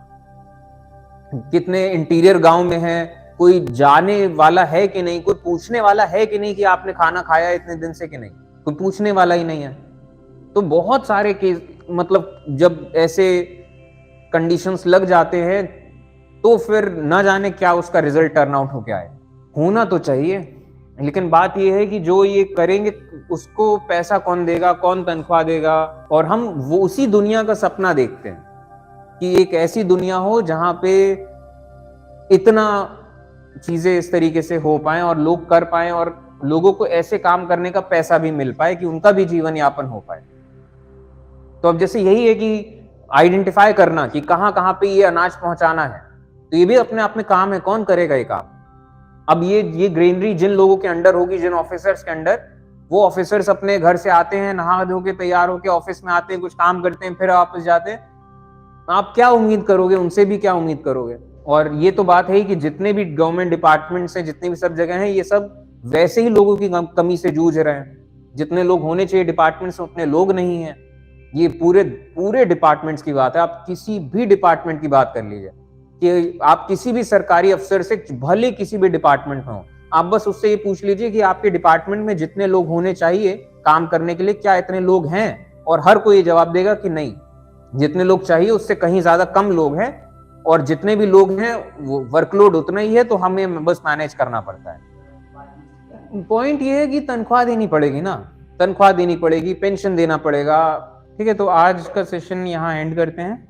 कितने इंटीरियर गांव में है, कोई जाने वाला है कि नहीं, कोई पूछने वाला है कि नहीं कि आपने खाना खाया इतने दिन से कि नहीं, कोई पूछने वाला ही नहीं है। तो बहुत सारे केस, मतलब जब ऐसे कंडीशंस लग जाते हैं, तो फिर न जाने क्या उसका रिजल्ट टर्न आउट हो, क्या है। होना तो चाहिए, लेकिन बात यह है कि जो ये करेंगे उसको पैसा कौन देगा, कौन तनख्वाह देगा। और हम वो उसी दुनिया का सपना देखते हैं कि एक ऐसी दुनिया हो जहां पे इतना चीजें इस तरीके से हो पाए और लोग कर पाए, और लोगों को ऐसे काम करने का पैसा भी मिल पाए कि उनका भी जीवन यापन हो पाए। तो अब जैसे यही है कि आइडेंटिफाई करना कि कहां कहां पे ये अनाज पहुंचाना है, तो ये भी अपने आप में काम है, कौन करेगा ये काम। अब ये ग्रेनरी जिन लोगों के अंडर होगी, जिन ऑफिसर्स के अंडर, वो ऑफिसर्स अपने घर से आते हैं, नहा धो के तैयार होके ऑफिस में आते हैं, कुछ काम करते हैं, फिर वापस जाते हैं। आप क्या उम्मीद करोगे उनसे, भी क्या उम्मीद करोगे। और ये तो बात है कि जितने भी गवर्नमेंट डिपार्टमेंट्स हैं, जितने भी सब जगह हैं, ये सब वैसे ही लोगों की कमी से जूझ रहे हैं। जितने लोग होने चाहिए डिपार्टमेंट्स में, उतने लोग नहीं है। ये पूरे पूरे डिपार्टमेंट्स की बात है। आप किसी भी डिपार्टमेंट की बात कर लीजिए, कि आप किसी भी सरकारी अफसर से, भले किसी भी डिपार्टमेंट में हो, आप बस उससे ये पूछ लीजिए कि आपके डिपार्टमेंट में जितने लोग होने चाहिए काम करने के लिए, क्या इतने लोग हैं। और हर कोई ये जवाब देगा कि नहीं, जितने लोग चाहिए उससे कहीं ज्यादा कम लोग हैं, और जितने भी लोग हैं वो वर्कलोड उतना ही है, तो हमें बस मैनेज करना पड़ता है। पॉइंट ये है कि तनख्वाह देनी पड़ेगी ना, तनख्वाह देनी पड़ेगी, पेंशन देना पड़ेगा। ठीक है, तो आज का सेशन यहाँ एंड करते हैं।